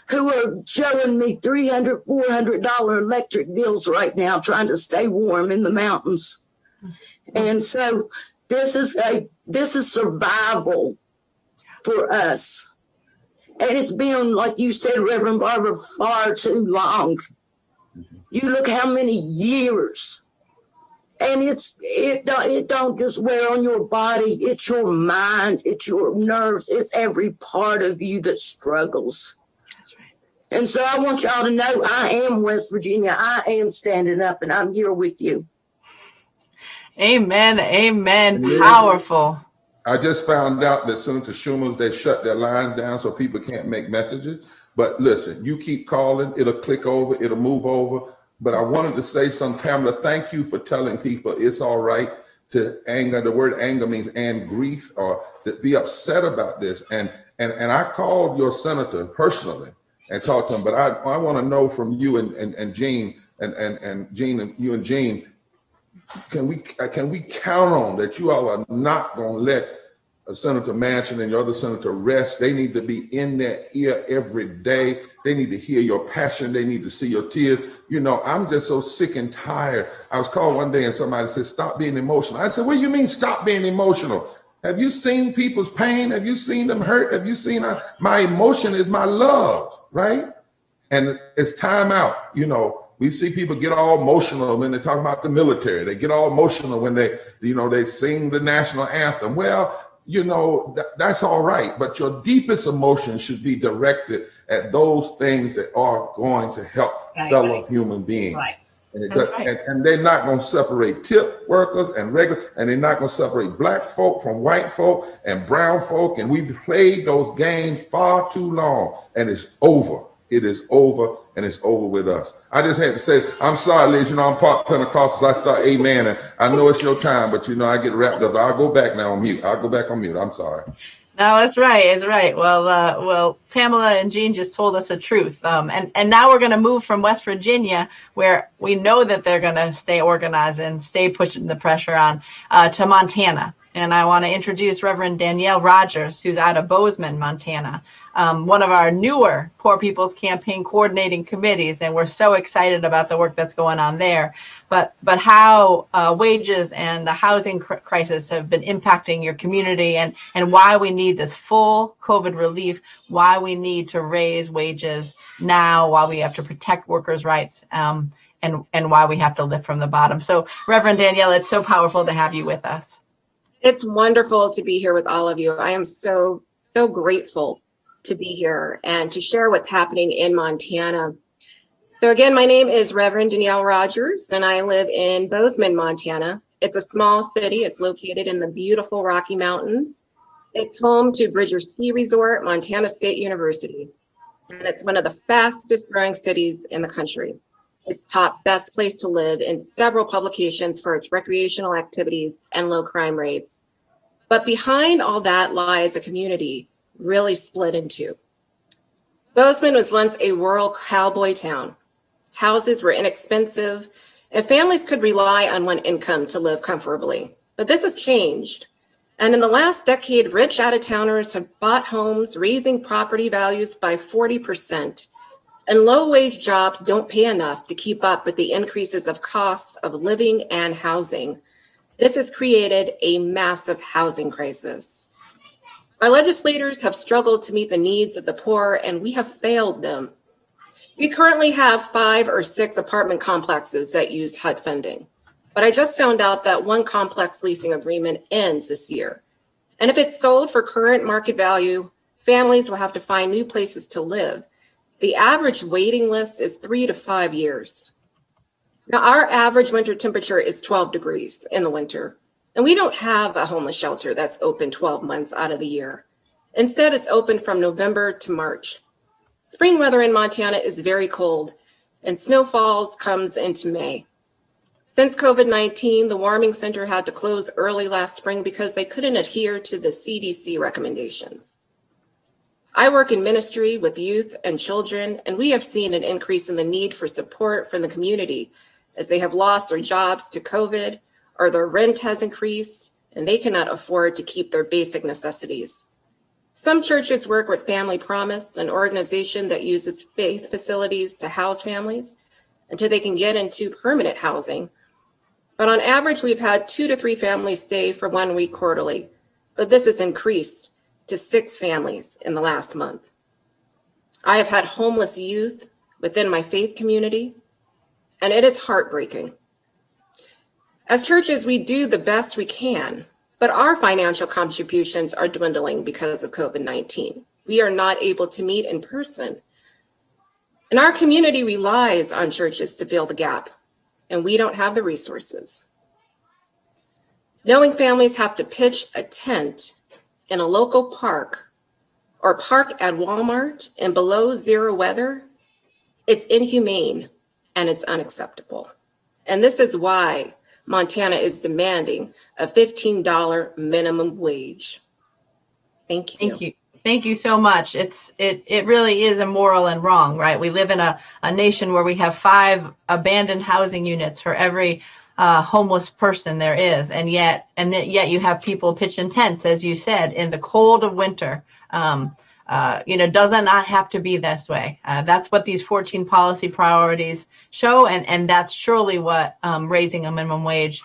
who are showing me $300, $400 electric bills right now, trying to stay warm in the mountains. And so this is survival for us. And it's been, like you said, Reverend Barbara, far too long. You look how many years. And it don't just wear on your body. It's your mind. It's your nerves. It's every part of you that struggles. That's right. And so I want y'all to know I am West Virginia. I am standing up, and I'm here with you. Amen. Amen. Powerful. I just found out that Senator Schumer's, they shut their lines down so people can't make messages. But listen, you keep calling, it'll click over, it'll move over. But I wanted to say something, Pamela, thank you for telling people it's all right to anger. The word anger means and grief, or to be upset about this. And I called your senator personally and talked to him. But I want to know from you and Jean and Jean and you and Jean, can we count on that you all are not going to let Senator Manchin and your other senator rest? They need to be in their ear every day. They need to hear your passion. They need to see your tears. You know, I'm just so sick and tired. I was called one day and somebody said, stop being emotional. I said, what do you mean stop being emotional? Have you seen people's pain? Have you seen them hurt? Have you seen my emotion is my love, right? And it's time out. You know, we see people get all emotional when they talk about the military. They get all emotional when they sing the national anthem. Well, you know, that's all right. But your deepest emotion should be directed at those things that are going to help fellow human beings. Right. And they're not going to separate tip workers and regular, and they're not going to separate black folk from white folk and brown folk. And we've played those games far too long, and it's over. It is over, and it's over with us. I just had to say, I'm sorry, ladies. You know, I'm part Pentecostal. I start amen, and I know it's your time, but you know, I get wrapped up. I'll go back now on mute. I'm sorry. No, it's right. It's right. Well, Pamela and Jean just told us the truth. And now we're going to move from West Virginia, where we know that they're going to stay organized and stay pushing the pressure on, to Montana. And I want to introduce Reverend Danielle Rogers, who's out of Bozeman, Montana, one of our newer Poor People's Campaign coordinating committees. And we're so excited about the work that's going on there. But how wages and the housing crisis have been impacting your community, and why we need this full COVID relief, why we need to raise wages now, why we have to protect workers' rights, and why we have to lift from the bottom. So, Reverend Danielle, it's so powerful to have you with us. It's wonderful to be here with all of you. I am so grateful to be here and to share what's happening in Montana. So again, my name is Reverend Danielle Rogers, and I live in Bozeman, Montana. It's a small city. It's located in the beautiful Rocky Mountains. It's home to Bridger Ski Resort, Montana State University, and it's one of the fastest growing cities in the country. It's top best place to live in several publications for its recreational activities and low crime rates. But behind all that lies a community really split in two. Bozeman was once a rural cowboy town. Houses were inexpensive, and families could rely on one income to live comfortably. But this has changed. And in the last decade, rich out-of-towners have bought homes, raising property values by 40%. And low-wage jobs don't pay enough to keep up with the increases of costs of living and housing. This has created a massive housing crisis. Our legislators have struggled to meet the needs of the poor, and we have failed them. We currently have 5 or 6 apartment complexes that use HUD funding, but I just found out that one complex leasing agreement ends this year. And if it's sold for current market value, families will have to find new places to live. The average waiting list is 3 to 5 years. Now, our average winter temperature is 12 degrees in the winter, and we don't have a homeless shelter that's open 12 months out of the year. Instead, it's open from November to March. Spring weather in Montana is very cold, and snowfalls comes into May. Since COVID-19, the Warming Center had to close early last spring because they couldn't adhere to the CDC recommendations. I work in ministry with youth and children, and we have seen an increase in the need for support from the community as they have lost their jobs to COVID, or their rent has increased, and they cannot afford to keep their basic necessities. Some churches work with Family Promise, an organization that uses faith facilities to house families until they can get into permanent housing. But on average, we've had 2 to 3 families stay for 1 week quarterly, but this has increased to 6 families in the last month. I have had homeless youth within my faith community, and it is heartbreaking. As churches, we do the best we can, but our financial contributions are dwindling because of COVID-19. We are not able to meet in person. And our community relies on churches to fill the gap, and we don't have the resources. Knowing families have to pitch a tent in a local park or park at Walmart in below zero weather, it's inhumane and it's unacceptable. And this is why Montana is demanding a $15 minimum wage. Thank you. Thank you. Thank you so much. It really is immoral and wrong, right? We live in a nation where we have 5 abandoned housing units for every homeless person there is, and yet you have people pitching tents, as you said, in the cold of winter. Does not have to be this way. That's what these 14 policy priorities show, and that's surely what raising a minimum wage,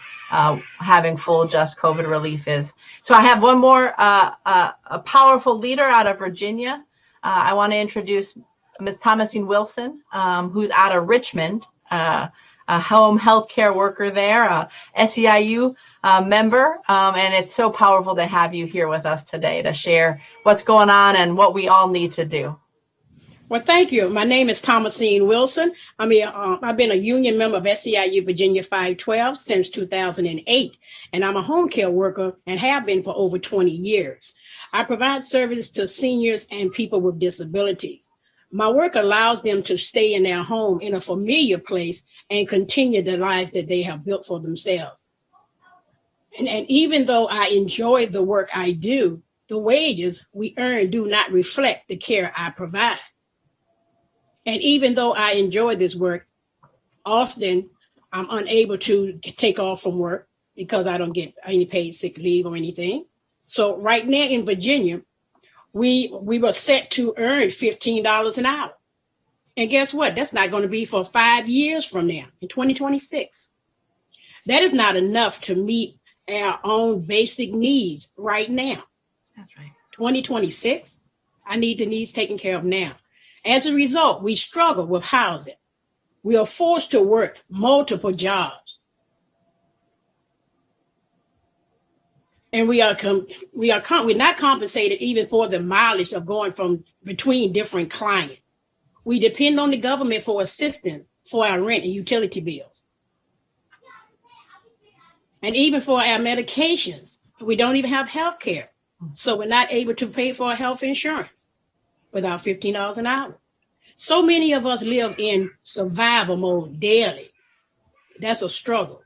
having full just COVID relief is. So I have one more a powerful leader out of Virginia. I want to introduce Ms. Thomasine Wilson, who's out of Richmond, a home health care worker there, a SEIU member, and it's so powerful to have you here with us today to share what's going on and what we all need to do. Well, thank you. My name is Thomasine Wilson. I've been a union member of SEIU Virginia 512 since 2008, and I'm a home care worker and have been for over 20 years. I provide service to seniors and people with disabilities. My work allows them to stay in their home in a familiar place and continue the life that they have built for themselves. And even though I enjoy the work I do, the wages we earn do not reflect the care I provide. And even though I enjoy this work, often I'm unable to take off from work because I don't get any paid sick leave or anything. So right now in Virginia, we were set to earn $15 an hour. And guess what? That's not going to be for 5 years from now, in 2026. That is not enough to meet our own basic needs right now. That's right. 2026, I need the needs taken care of now. As a result, we struggle with housing. We are forced to work multiple jobs. And we're not compensated even for the mileage of going from between different clients. We depend on the government for assistance for our rent and utility bills. And even for our medications, we don't even have health care. So we're not able to pay for our health insurance without $15 an hour. So many of us live in survival mode daily. That's a struggle.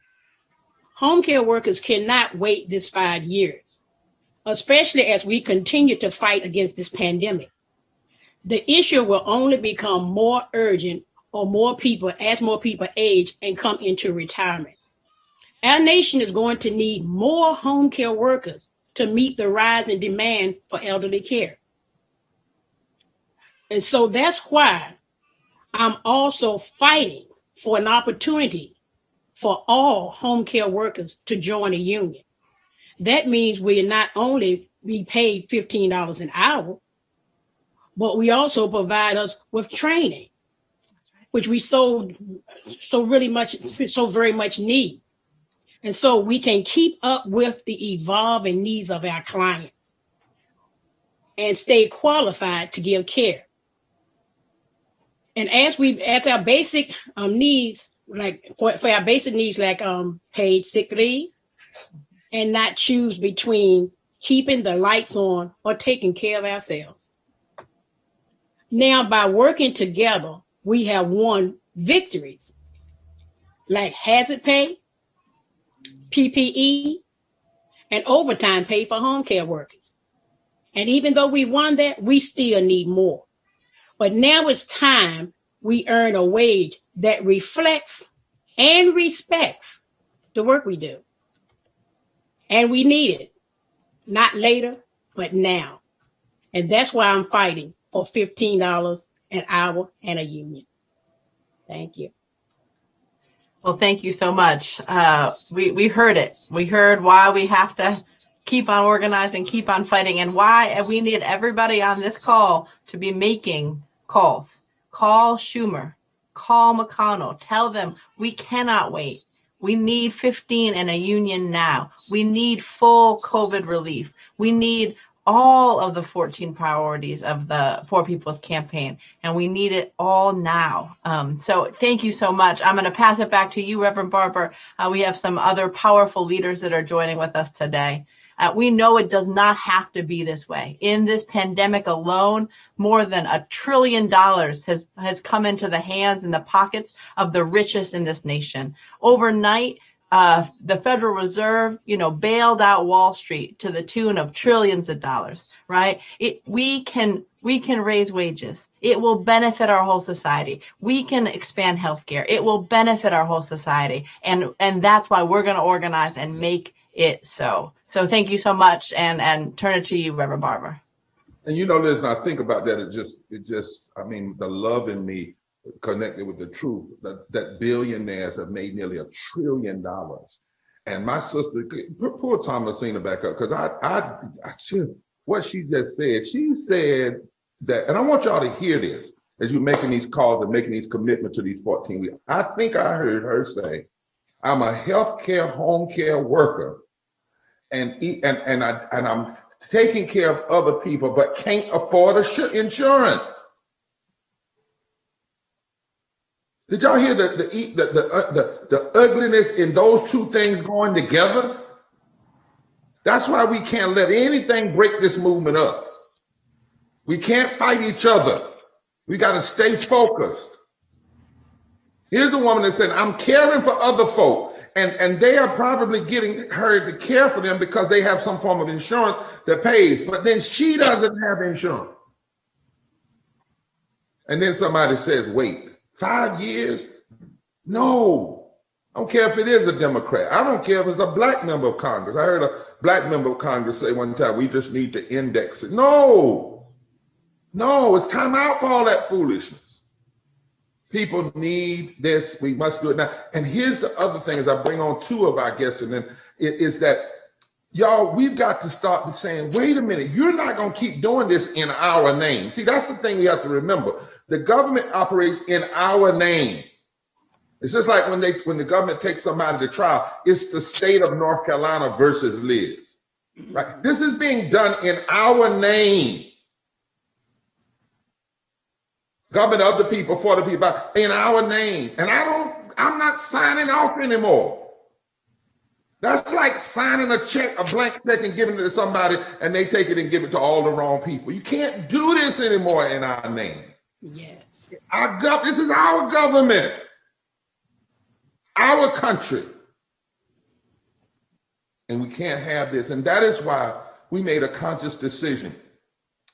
Home care workers cannot wait this 5 years, especially as we continue to fight against this pandemic. The issue will only become more urgent as more people age and come into retirement. Our nation is going to need more home care workers to meet the rise in demand for elderly care. And so that's why I'm also fighting for an opportunity for all home care workers to join a union. That means we not only be paid $15 an hour, but we also provide us with training. which we so very much need. And so we can keep up with the evolving needs of our clients and stay qualified to give care. And as our basic needs, like for our basic needs, like paid sick leave, and not choose between keeping the lights on or taking care of ourselves. Now, by working together, we have won victories like hazard pay, PPE, and overtime pay for home care workers. And even though we won that, we still need more. But now it's time we earn a wage that reflects and respects the work we do. And we need it, not later, but now. And that's why I'm fighting for $15 an hour and a union. Thank you. Well, thank you so much. We heard it. We heard why we have to keep on organizing, keep on fighting, and why we need everybody on this call to be making calls. Call Schumer, call McConnell, tell them we cannot wait. We need 15 and a union now. We need full COVID relief. We need all of the 14 priorities of the Poor People's Campaign, and we need it all now. So thank you so much. I'm going to pass it back to you, Reverend Barber. We have some other powerful leaders that are joining with us today. We know it does not have to be this way. In this pandemic alone, more than $1 trillion has come into the hands and the pockets of the richest in this nation. Overnight, the Federal Reserve, bailed out Wall Street to the tune of trillions of dollars, right? We can raise wages. It will benefit our whole society. We can expand healthcare. It will benefit our whole society. And that's why we're going to organize and make it so. So thank you so much, and turn it to you, Reverend Barber. And Liz, and I think about that, it just, the love in me connected with the truth that billionaires have made nearly $1 trillion. And my sister, pull Thomasina back up, because what she just said, she said that, and I want y'all to hear this as you're making these calls and making these commitments to these 14 weeks. I think I heard her say, I'm a healthcare home care worker, and I'm taking care of other people, but can't afford insurance. Did y'all hear the ugliness in those two things going together? That's why we can't let anything break this movement up. We can't fight each other. We got to stay focused. Here's a woman that said, I'm caring for other folk, and they are probably getting her to care for them because they have some form of insurance that pays, but then she doesn't have insurance. And then somebody says, wait, 5 years? No. I don't care if it is a Democrat. I don't care if it's a black member of Congress. I heard a black member of Congress say one time, we just need to index it. No, it's time out for all that foolishness. People need this. We must do it now. And here's the other thing, as I bring on two of our guests, and then is that, y'all, we've got to start saying, wait a minute, you're not going to keep doing this in our name. See, that's the thing we have to remember. The government operates in our name. It's just like when the government takes somebody to trial, it's the state of North Carolina versus Liz. Right? This is being done in our name. Government of the people, for the people, in our name. And I'm not signing off anymore. That's like signing a blank check and giving it to somebody, and they take it and give it to all the wrong people. You can't do this anymore in our name. Yes. This is our government, our country. And we can't have this. And that is why we made a conscious decision.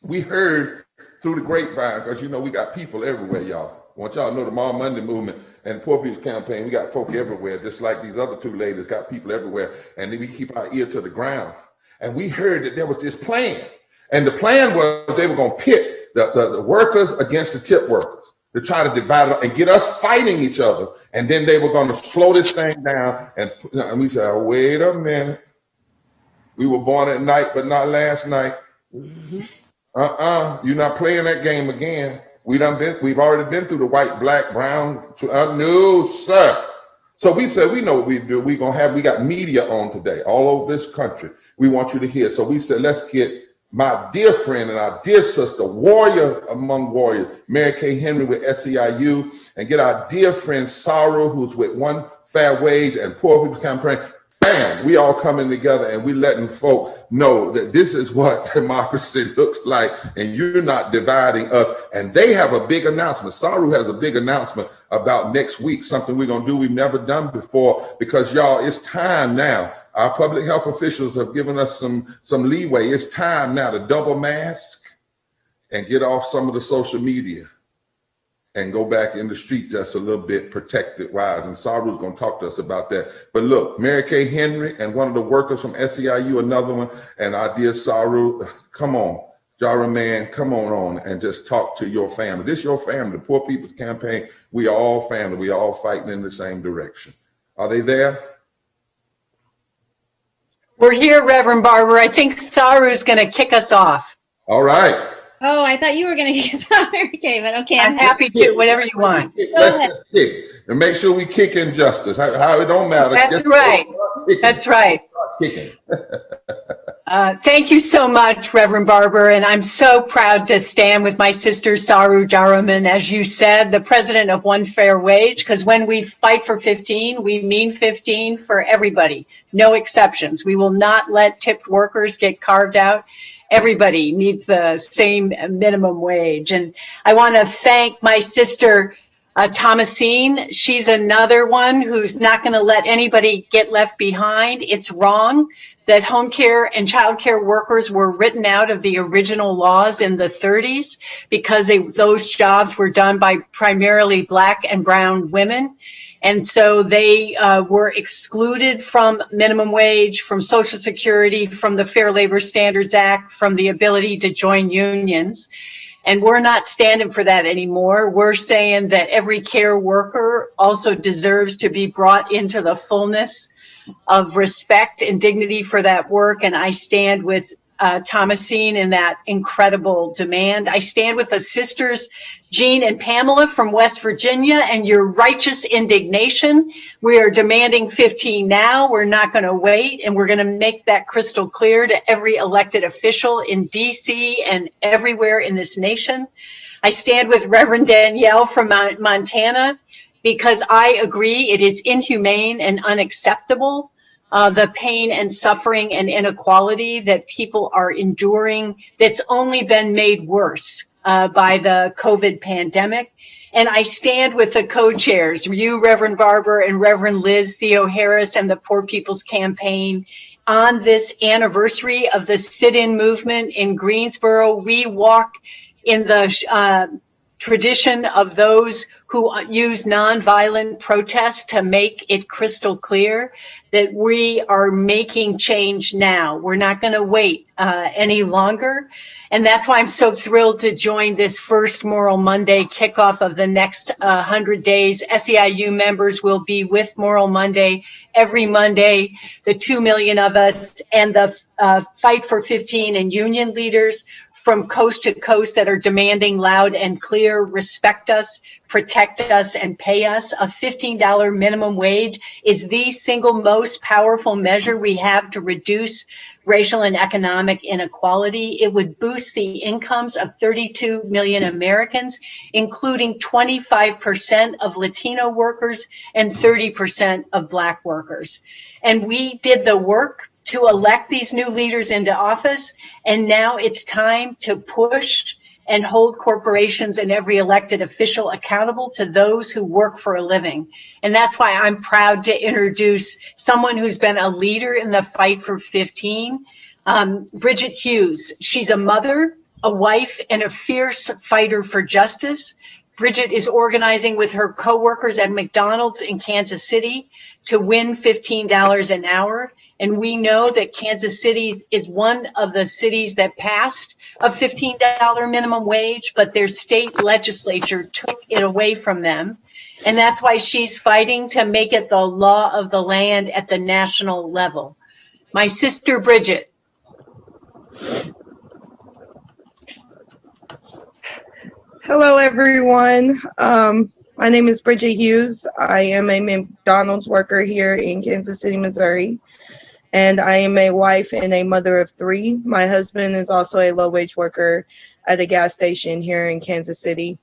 We heard through the grapevine, because we got people everywhere, y'all. I want y'all to know the Tomorrow Monday movement and the Poor People's Campaign, we got folk everywhere, just like these other two ladies got people everywhere. And then we keep our ear to the ground. And we heard that there was this plan. And the plan was they were going to pit the workers against the tip workers to try to divide it up and get us fighting each other. And then they were going to slow this thing down. And we said, oh, wait a minute. We were born at night, but not last night. You're not playing that game again. We've already been through the white, black, brown. No, sir. So we said, we know what we do. We got media on today all over this country. We want you to hear. So we said, let's get my dear friend and our dear sister, warrior among warriors, Mary Kay Henry with SEIU, and get our dear friend Saru, who's with One Fair Wage and Poor People's Campaign. Bam, we all coming together and we letting folk know that this is what democracy looks like, and you're not dividing us. And they have a big announcement. Saru has a big announcement about next week, something we're gonna do we've never done before, because y'all, it's time now. Our public health officials have given us some leeway. It's time now to double mask and get off some of the social media and go back in the street just a little bit protected wise. And Saru's going to talk to us about that. But look, Mary Kay Henry and one of the workers from SEIU, another one, and our dear Saru, come on, Jara man, come on and just talk to your family. This is your family, the Poor People's Campaign. We are all family. We are all fighting in the same direction. Are they there? We're here, Reverend Barber. I think Saru's going to kick us off. All right. Oh, I thought you were going to kick us off, Mary Kay, but okay. I'm happy to, whatever you want. Let's kick. And make sure we kick injustice. How it don't matter. That's right. That's right. Kicking. Thank you so much, Reverend Barber. And I'm so proud to stand with my sister, Saru Jaraman, as you said, the president of One Fair Wage, because when we fight for 15, we mean 15 for everybody, no exceptions. We will not let tipped workers get carved out. Everybody needs the same minimum wage. And I want to thank my sister, Thomasine. She's another one who's not going to let anybody get left behind. It's wrong that home care and child care workers were written out of the original laws in the 30s because those jobs were done by primarily Black and brown women. And so they were excluded from minimum wage, from Social Security, from the Fair Labor Standards Act, from the ability to join unions. And we're not standing for that anymore. We're saying that every care worker also deserves to be brought into the fullness of respect and dignity for that work. And I stand with Thomasine in that incredible demand. I stand with the sisters, Jean and Pamela from West Virginia, and your righteous indignation. We are demanding 15 now. We're not going to wait, and we're going to make that crystal clear to every elected official in DC and everywhere in this nation. I stand with Reverend Danielle from Montana because I agree it is inhumane and unacceptable. The pain and suffering and inequality that people are enduring that's only been made worse by the COVID pandemic. And I stand with the co-chairs, you, Reverend Barber, and Reverend Liz Theo Harris, and the Poor People's Campaign. On this anniversary of the sit-in movement in Greensboro, we walk in the tradition of those who use nonviolent protests to make it crystal clear that we are making change now. We're not going to wait any longer. And that's why I'm so thrilled to join this first Moral Monday kickoff of the next 100 days. SEIU members will be with Moral Monday every Monday, the 2 million of us, and the Fight for 15 and union leaders from coast to coast that are demanding loud and clear, respect us, protect us, and pay us. A $15 minimum wage is the single most powerful measure we have to reduce racial and economic inequality. It would boost the incomes of 32 million Americans, including 25% of Latino workers and 30% of Black workers. And we did the work to elect these new leaders into office. And now it's time to push and hold corporations and every elected official accountable to those who work for a living. And that's why I'm proud to introduce someone who's been a leader in the fight for 15, Bridget Hughes. She's a mother, a wife, and a fierce fighter for justice. Bridget is organizing with her coworkers at McDonald's in Kansas City to win $15 an hour. And we know that Kansas City is one of the cities that passed a $15 minimum wage, but their state legislature took it away from them. And that's why she's fighting to make it the law of the land at the national level. My sister, Hello, everyone. My name is Bridget Hughes. I am a McDonald's worker here in Kansas City, Missouri, and I am a wife and a mother of 3. My husband is also a low-wage worker at a gas station here in Kansas City.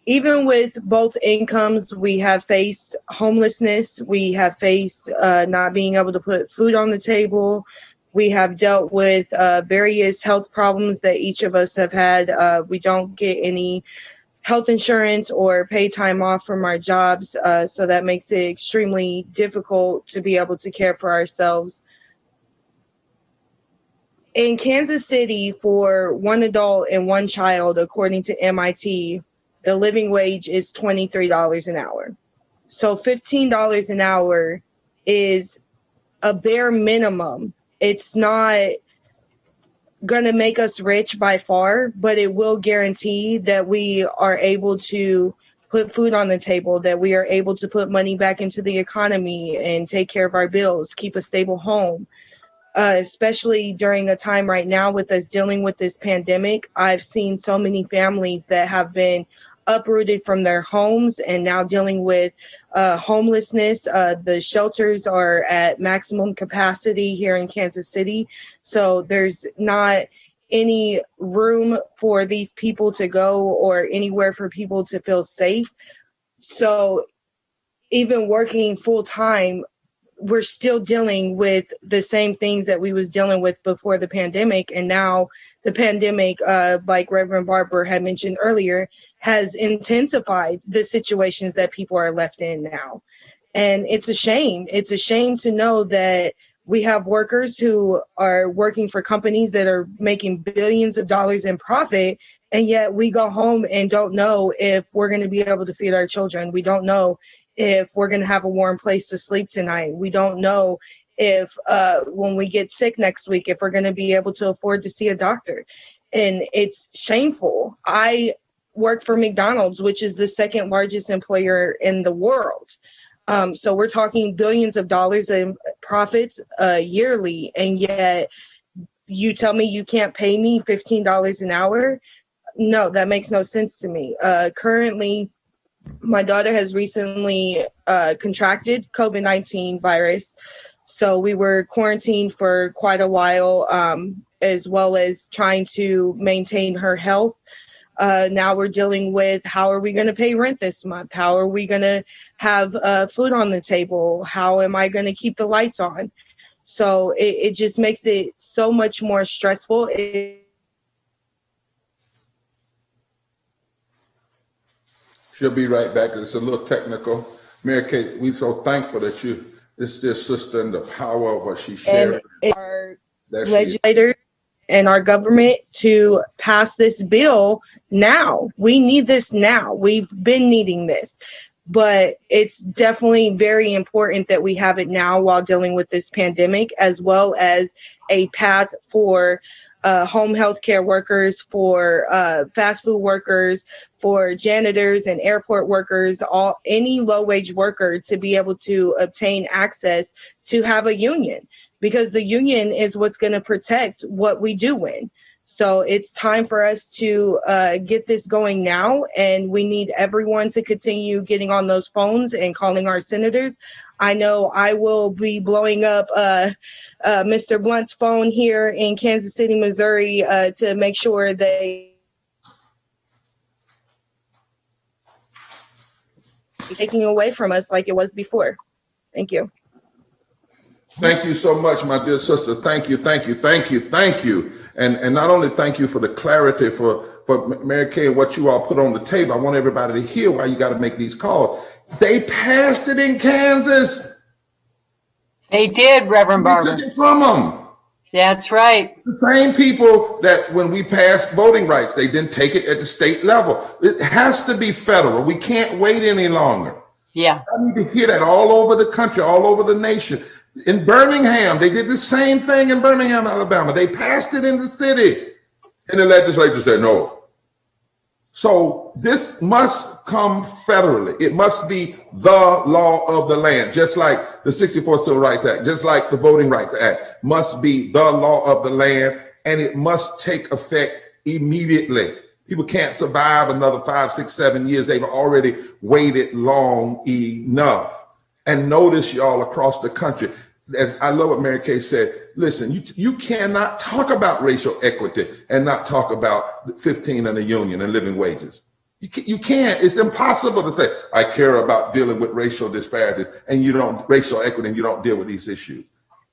Even with both incomes, we have faced homelessness. We have faced not being able to put food on the table. We have dealt with various health problems that each of us have had. We don't get any health insurance or pay time off from our jobs, so that makes it extremely difficult to be able to care for ourselves. In Kansas City, for one adult and one child, according to MIT, the living wage is $23 an hour. So $15 an hour is a bare minimum. It's not going to make us rich by far, but it will guarantee that we are able to put food on the table, that we are able to put money back into the economy and take care of our bills, keep a stable home. Especially during a time right now with us dealing with this pandemic, I've seen so many families that have been uprooted from their homes and now dealing with homelessness. The shelters are at maximum capacity here in Kansas City, so there's not any room for these people to go or anywhere for people to feel safe. So even working full time, we're still dealing with the same things that we was dealing with before the pandemic. And now the pandemic, like Reverend Barber had mentioned earlier, has intensified the situations that people are left in now. And it's a shame. It's a shame to know that we have workers who are working for companies that are making billions of dollars in profit, and yet we go home and don't know if we're going to be able to feed our children. We don't know if we're going to have a warm place to sleep tonight. We don't know if when we get sick next week, if we're going to be able to afford to see a doctor. And it's shameful. I work for McDonald's, which is the second largest employer in the world. So we're talking billions of dollars in profits yearly, and yet you tell me you can't pay me $15 an hour? No, that makes no sense to me. Currently, my daughter has recently contracted COVID-19 virus, so we were quarantined for quite a while, as well as trying to maintain her health. Now we're dealing with how are we going to pay rent this month? How are we going to have food on the table? How am I going to keep the lights on? So it just makes it so much more stressful. She'll be right back. It's a little technical. Mary Kate, we're so thankful that this sister and the power of what she shared. And our legislators and our government to pass this bill now. We need this now. We've been needing this. But it's definitely very important that we have it now while dealing with this pandemic, as well as a path for home health care workers, for fast food workers, for janitors and airport workers, any low-wage worker to be able to obtain access to have a union, because the union is what's going to protect what we do win. So it's time for us to get this going now, and we need everyone to continue getting on those phones and calling our senators. I know I will be blowing up Mr. Blunt's phone here in Kansas City, Missouri, to make sure they taking away from us like it was before. Thank you. Thank you so much, my dear sister. Thank you, thank you, thank you, thank you. And not only thank you for the clarity for Mary Kay and what you all put on the table. I want everybody to hear why you got to make these calls. They passed it in Kansas. They did, Reverend Barber. They took it from them. That's right. The same people that when we passed voting rights, they didn't take it at the state level. It has to be federal. We can't wait any longer. Yeah. I need to hear that all over the country, all over the nation. In Birmingham, they did the same thing in Birmingham, Alabama. They passed it in the city, and the legislature said no. So this must come federally. It must be the law of the land, just like the 64th Civil Rights Act, just like the Voting Rights Act must be the law of the land, and it must take effect immediately. People can't survive another 5, 6, 7 years. They've already waited long enough. And notice, y'all, across the country, as I love what Mary Kay said, listen, you cannot talk about racial equity and not talk about 15 and the union and living wages. You can't. It's impossible to say, I care about dealing with racial disparity and racial equity, and you don't deal with these issues.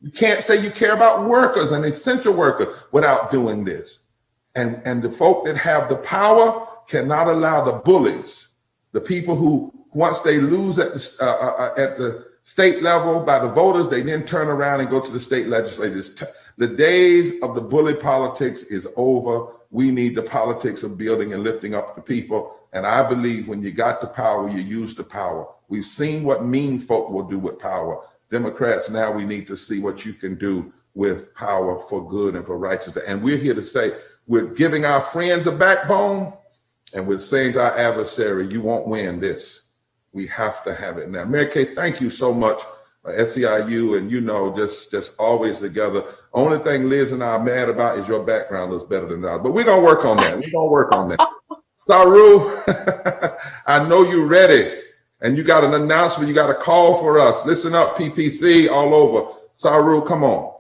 You can't say you care about workers and essential workers without doing this. And the folk that have the power cannot allow the bullies, the people who, once they lose at the state level by the voters, they then turn around and go to the state legislatures. The days of the bully politics is over. We need the politics of building and lifting up the people. And I believe when you got the power, you use the power. We've seen what mean folk will do with power. Democrats, now we need to see what you can do with power for good and for righteousness. And we're here to say, we're giving our friends a backbone, and we're saying to our adversary, you won't win this. We have to have it now. Mary Kay, thank you so much. SEIU and just always together. Only thing Liz and I are mad about is your background looks better than ours. But we're going to work on that. Saru, I know you're ready. And you got an announcement. You got a call for us. Listen up, PPC all over. Saru, come on.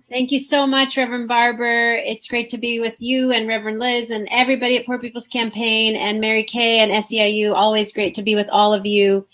Thank you so much, Reverend Barber. It's great to be with you and Reverend Liz and everybody at Poor People's Campaign and Mary Kay and SEIU. Always great to be with all of you.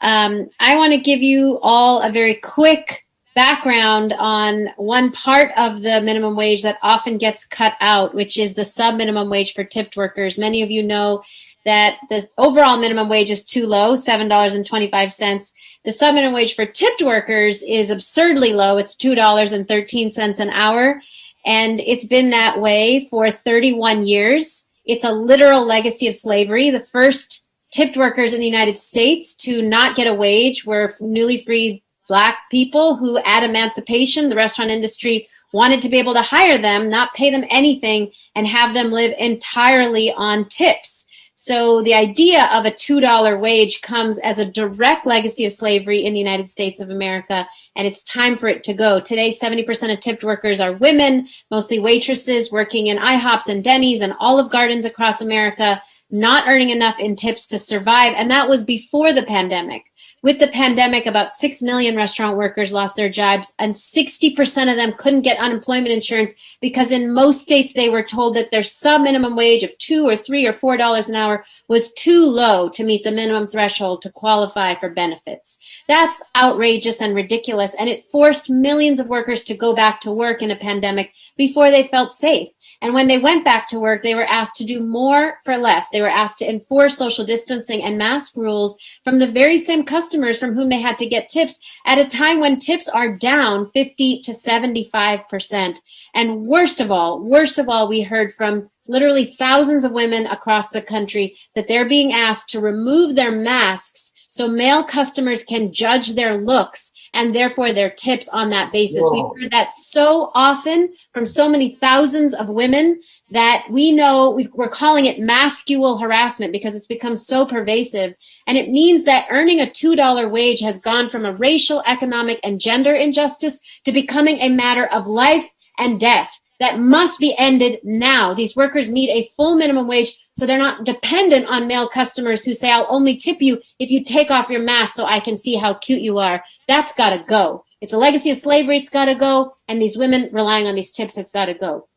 I want to give you all a very quick background on one part of the minimum wage that often gets cut out, which is the sub-minimum wage for tipped workers. Many of you know that the overall minimum wage is too low, $7.25. The sub-minimum wage for tipped workers is absurdly low. It's $2.13 an hour, and it's been that way for 31 years. It's a literal legacy of slavery. The first tipped workers in the United States to not get a wage were newly freed Black people who, at emancipation, the restaurant industry wanted to be able to hire them, not pay them anything, and have them live entirely on tips. So the idea of a $2 wage comes as a direct legacy of slavery in the United States of America, and it's time for it to go. Today, 70% of tipped workers are women, mostly waitresses working in IHOPs and Denny's and Olive Gardens across America, not earning enough in tips to survive, and that was before the pandemic. With the pandemic, about 6 million restaurant workers lost their jobs, and 60% of them couldn't get unemployment insurance because in most states they were told that their sub-minimum wage of $2 or $3 or $4 an hour was too low to meet the minimum threshold to qualify for benefits. That's outrageous and ridiculous, and it forced millions of workers to go back to work in a pandemic before they felt safe. And when they went back to work, they were asked to do more for less. They were asked to enforce social distancing and mask rules from the very same customers from whom they had to get tips at a time when tips are down 50 to 75%. And worst of all, we heard from literally thousands of women across the country that they're being asked to remove their masks so male customers can judge their looks and therefore their tips on that basis. Whoa. We've heard that so often from so many thousands of women that we know we're calling it masculine harassment because it's become so pervasive. And it means that earning a $2 wage has gone from a racial, economic, and gender injustice to becoming a matter of life and death that must be ended now. These workers need a full minimum wage so they're not dependent on male customers who say, I'll only tip you if you take off your mask so I can see how cute you are. That's got to go. It's a legacy of slavery. It's got to go. And these women relying on these tips has got to go.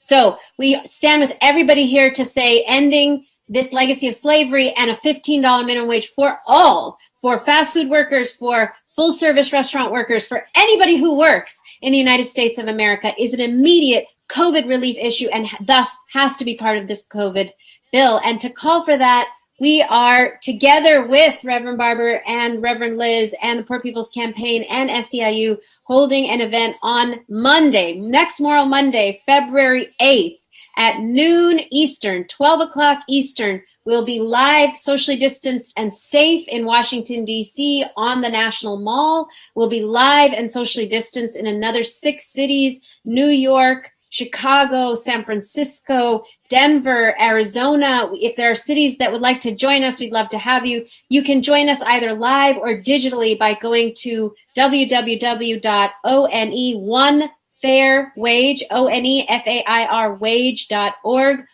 So we stand with everybody here to say ending this legacy of slavery and a $15 minimum wage for all, for fast food workers, for full service restaurant workers, for anybody who works in the United States of America is an immediate COVID relief issue and thus has to be part of this COVID bill. And to call for that, we are together with Reverend Barber and Reverend Liz and the Poor People's Campaign and SEIU holding an event on Monday, tomorrow Monday, February 8th at noon Eastern, 12 o'clock Eastern. We'll be live, socially distanced and safe in Washington, D.C. on the National Mall. We'll be live and socially distanced in another 6 cities, New York, Chicago, San Francisco, Denver, Arizona. If there are cities that would like to join us, we'd love to have you. You can join us either live or digitally by going to www.onefairwage.org/fair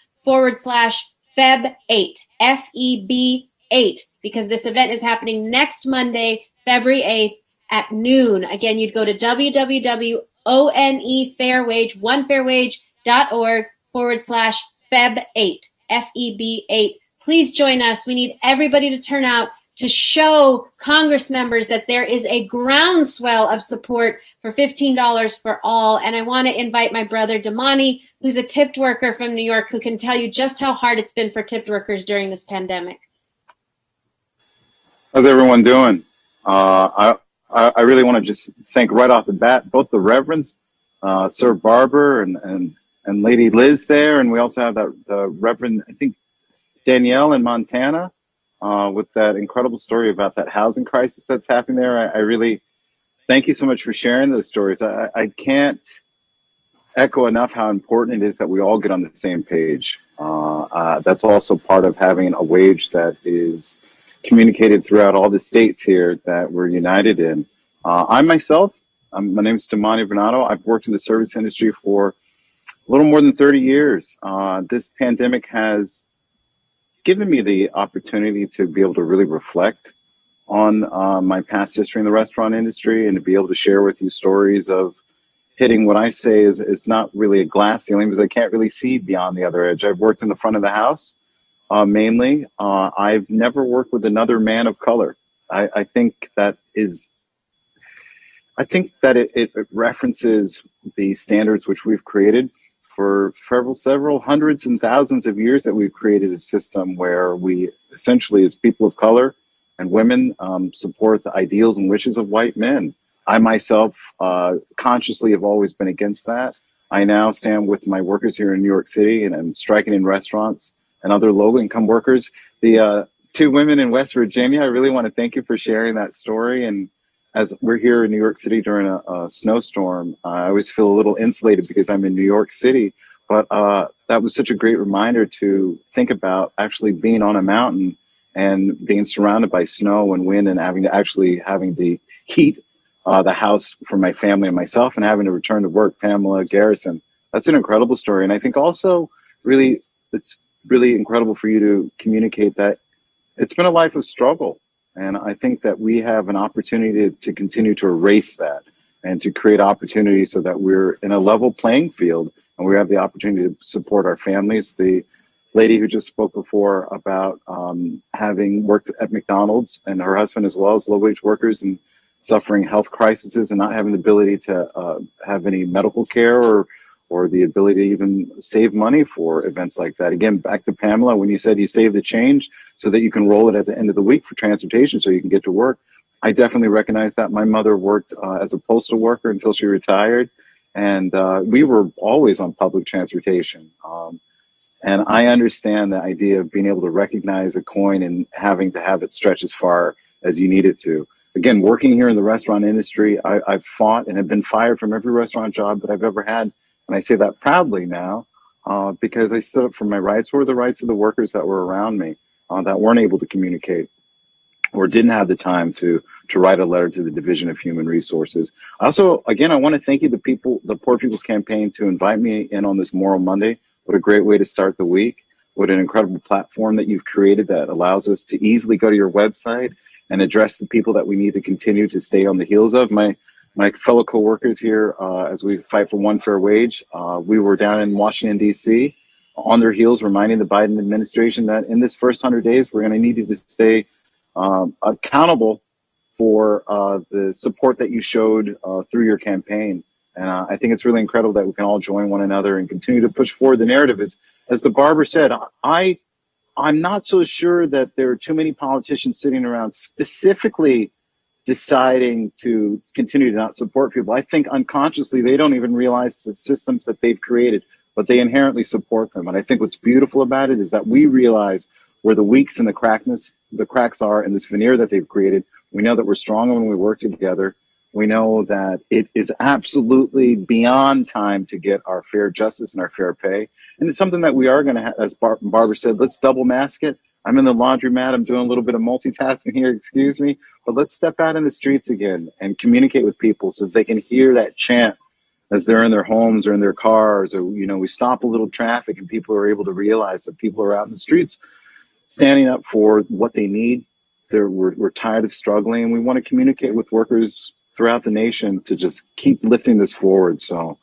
Feb 8, Feb 8, because this event is happening next Monday, February 8th at noon. Again, you'd go to www.onefairwage.org/Feb 8, Feb 8. Please join us. We need everybody to turn out to show Congress members that there is a groundswell of support for $15 for all. And I want to invite my brother Damani, who's a tipped worker from New York, who can tell you just how hard it's been for tipped workers during this pandemic. How's everyone doing? I really want to just thank right off the bat both the Reverends, Sir Barber and Lady Liz there, and we also have the Reverend, I think, Danielle in Montana, with that incredible story about that housing crisis that's happening there. I really thank you so much for sharing those stories. I can't echo enough how important it is that we all get on the same page. That's also part of having a wage that is communicated throughout all the states here that we're united in. I myself, my name is Damani Bernardo. I've worked in the service industry for a little more than 30 years. This pandemic has given me the opportunity to be able to really reflect on my past history in the restaurant industry and to be able to share with you stories of hitting what I say is not really a glass ceiling because I can't really see beyond the other edge. I've worked in the front of the house mainly. I've never worked with another man of color. I think that it references the standards which we've created for several hundreds and thousands of years, that we've created a system where we essentially, as people of color and women, support the ideals and wishes of white men. I myself consciously have always been against that. I now stand with my workers here in New York City, and I'm striking in restaurants and other low-income workers. The two women in West Virginia, I really want to thank you for sharing that story. And as we're here in New York City during a snowstorm, I always feel a little insulated because I'm in New York City. But that was such a great reminder to think about actually being on a mountain and being surrounded by snow and wind and having the heat the house for my family and myself and having to return to work. Pamela Garrison, that's an incredible story. And I think also really it's really incredible for you to communicate that it's been a life of struggle. And I think that we have an opportunity to continue to erase that and to create opportunities so that we're in a level playing field and we have the opportunity to support our families. The lady who just spoke before about having worked at McDonald's, and her husband as well, as low-wage workers and suffering health crises and not having the ability to have any medical care or the ability to even save money for events like that. Again, back to Pamela, when you said you save the change so that you can roll it at the end of the week for transportation so you can get to work. I definitely recognize that. My mother worked as a postal worker until she retired, and we were always on public transportation. And I understand the idea of being able to recognize a coin and having to have it stretch as far as you need it to. Again, working here in the restaurant industry, I've fought and have been fired from every restaurant job that I've ever had. And I say that proudly now because I stood up for my rights or the rights of the workers that were around me that weren't able to communicate or didn't have the time to write a letter to the Division of Human Resources. Also, again, I want to thank you, the Poor People's Campaign, to invite me in on this Moral Monday. What a great way to start the week. What an incredible platform that you've created that allows us to easily go to your website and address the people that we need to continue to stay on the heels of. My fellow coworkers here, as we fight for one fair wage, we were down in Washington, D.C., on their heels, reminding the Biden administration that in this first 100 days, we're going to need you to stay accountable for the support that you showed through your campaign. And I think it's really incredible that we can all join one another and continue to push forward the narrative. As the barber said, I'm not so sure that there are too many politicians sitting around specifically deciding to continue to not support people. I think unconsciously they don't even realize the systems that they've created, but they inherently support them. And I think what's beautiful about it is that we realize where the weaks and the cracks are in this veneer that they've created. We know that we're stronger when we work together. We know that it is absolutely beyond time to get our fair justice and our fair pay. And it's something that we are going to have, as Barbara said, let's double mask it. I'm in the laundromat. I'm doing a little bit of multitasking here, excuse me. But let's step out in the streets again and communicate with people so they can hear that chant as they're in their homes or in their cars, or, we stop a little traffic and people are able to realize that people are out in the streets standing up for what they need. We're tired of struggling, and we want to communicate with workers throughout the nation to just keep lifting this forward. So,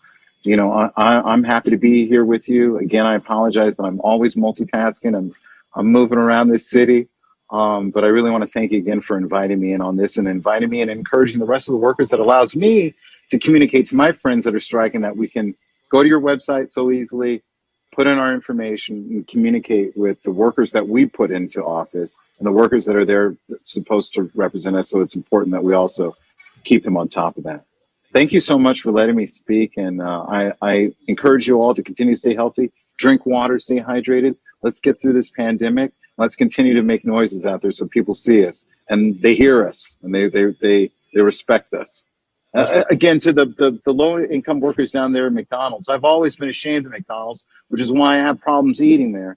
I'm happy to be here with you. Again, I apologize that I'm always multitasking. I'm moving around this city. But I really want to thank you again for inviting me in on this, and inviting me and encouraging the rest of the workers that allows me to communicate to my friends that are striking that we can go to your website so easily, put in our information, and communicate with the workers that we put into office and the workers that are there supposed to represent us. So it's important that we also keep them on top of that. Thank you so much for letting me speak. And I encourage you all to continue to stay healthy, drink water, stay hydrated. Let's get through this pandemic. Let's continue to make noises out there so people see us and they hear us and they respect us. Again, to the low-income workers down there at McDonald's, I've always been ashamed of McDonald's, which is why I have problems eating there,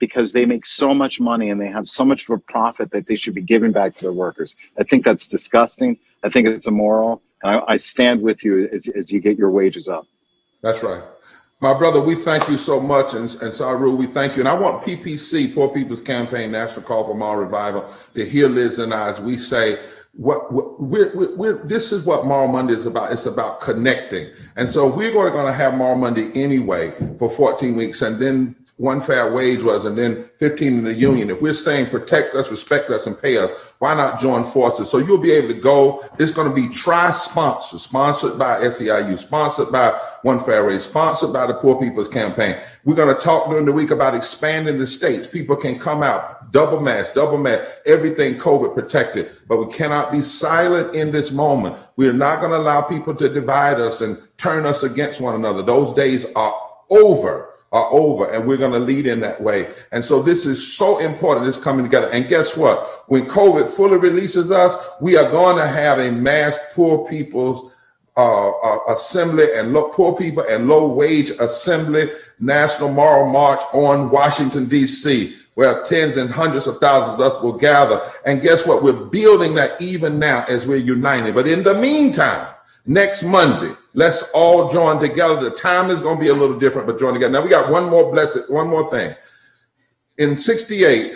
because they make so much money and they have so much of a profit that they should be giving back to their workers. I think that's disgusting. I think it's immoral. And I stand with you as you get your wages up. That's right. My brother, we thank you so much, and Saru, we thank you. And I want PPC, Poor People's Campaign, National Call for Moral Revival, to hear Liz and I as we say, this is what Moral Monday is about. It's about connecting. And so we're going to have Moral Monday anyway for 14 weeks, and then one fair wage was, and then 15 in the union. If we're saying protect us, respect us, and pay us, why not join forces? So you'll be able to go. It's going to be tri-sponsored, sponsored by SEIU, sponsored by One Fair Wage, sponsored by the Poor People's Campaign. We're going to talk during the week about expanding the states. People can come out, double mask, everything COVID protected. But we cannot be silent in this moment. We are not going to allow people to divide us and turn us against one another. Those days are over, and we're going to lead in that way. And so this is so important, this coming together. And guess what? When COVID fully releases us, we are going to have a mass poor people's assembly and poor people and low wage assembly, national moral march on Washington, D.C., where tens and hundreds of thousands of us will gather. And guess what? We're building that even now as we're united. But in the meantime, next Monday, let's all join together. The time is going to be a little different, but join together. Now we got one more thing. In 68,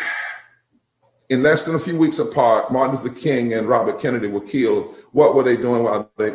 in less than a few weeks apart, Martin Luther King and Robert Kennedy were killed. What were they doing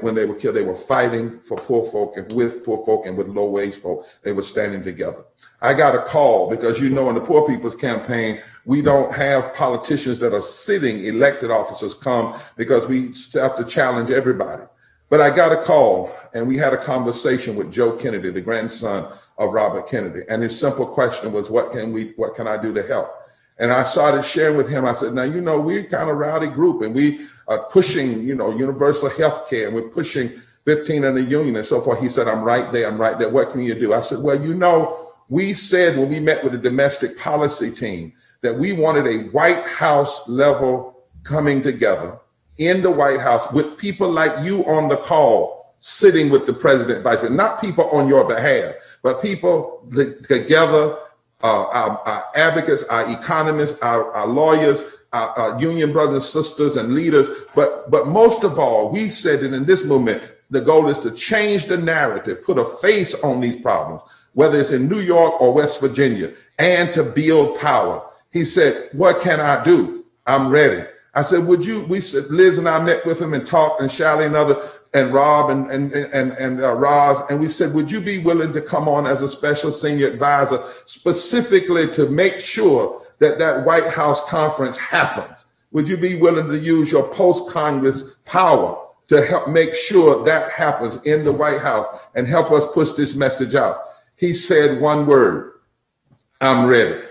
when they were killed? They were fighting for poor folk and with poor folk and with low wage folk. They were standing together. I got a call because, in the Poor People's Campaign, we don't have politicians that are sitting elected officers come because we have to challenge everybody. But I got a call and we had a conversation with Joe Kennedy, the grandson of Robert Kennedy. And his simple question was, what can I do to help? And I started sharing with him. I said, now, we're kind of rowdy group and we are pushing, universal health care, and we're pushing 15 in the union and so forth. He said, I'm right there. What can you do? I said, well, we said when we met with the domestic policy team that we wanted a White House level coming together in the White House with people like you on the call, sitting with the president, vice president, not people on your behalf, but people together, our advocates, our economists, our lawyers, our union brothers, sisters, and leaders. But most of all, we said that in this movement, the goal is to change the narrative, put a face on these problems, whether it's in New York or West Virginia, and to build power. He said, what can I do? I'm ready. I said, we said, Liz and I met with him and talked, and Shally and Rob and Roz, and we said, would you be willing to come on as a special senior advisor specifically to make sure that White House conference happens? Would you be willing to use your post-Congress power to help make sure that happens in the White House and help us push this message out? He said one word: I'm ready.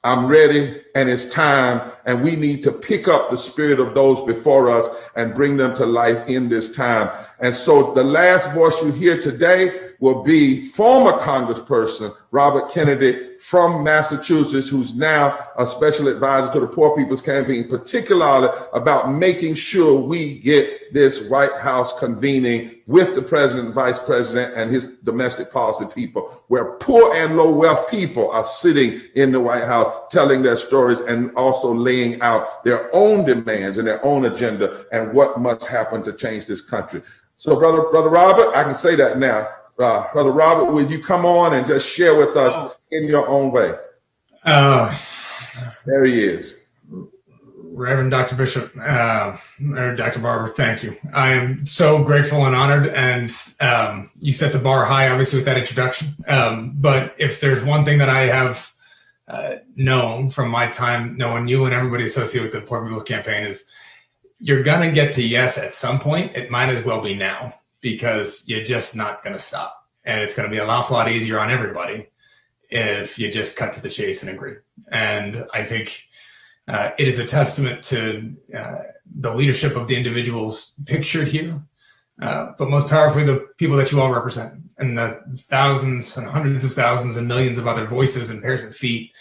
I'm ready, and it's time, and we need to pick up the spirit of those before us and bring them to life in this time. And so the last voice you hear today will be former Congressperson Robert Kennedy from Massachusetts, who's now a special advisor to the Poor People's Campaign, particularly about making sure we get this White House convening with the president, vice president, and his domestic policy people, where poor and low wealth people are sitting in the White House telling their stories and also laying out their own demands and their own agenda and what must happen to change this country. So, Brother Robert, I can say that now. Brother Robert, will you come on and just share with us in your own way? There he is. Reverend Dr. Bishop, or Dr. Barber, thank you. I am so grateful and honored, and you set the bar high, obviously, with that introduction. But if there's one thing that I have known from my time knowing you and everybody associated with the Poor People's Campaign is you're going to get to yes at some point. It might as well be now, because you're just not going to stop. And it's going to be an awful lot easier on everybody if you just cut to the chase and agree. And I think it is a testament to the leadership of the individuals pictured here, but most powerfully, the people that you all represent, and the thousands and hundreds of thousands and millions of other voices and pairs of feet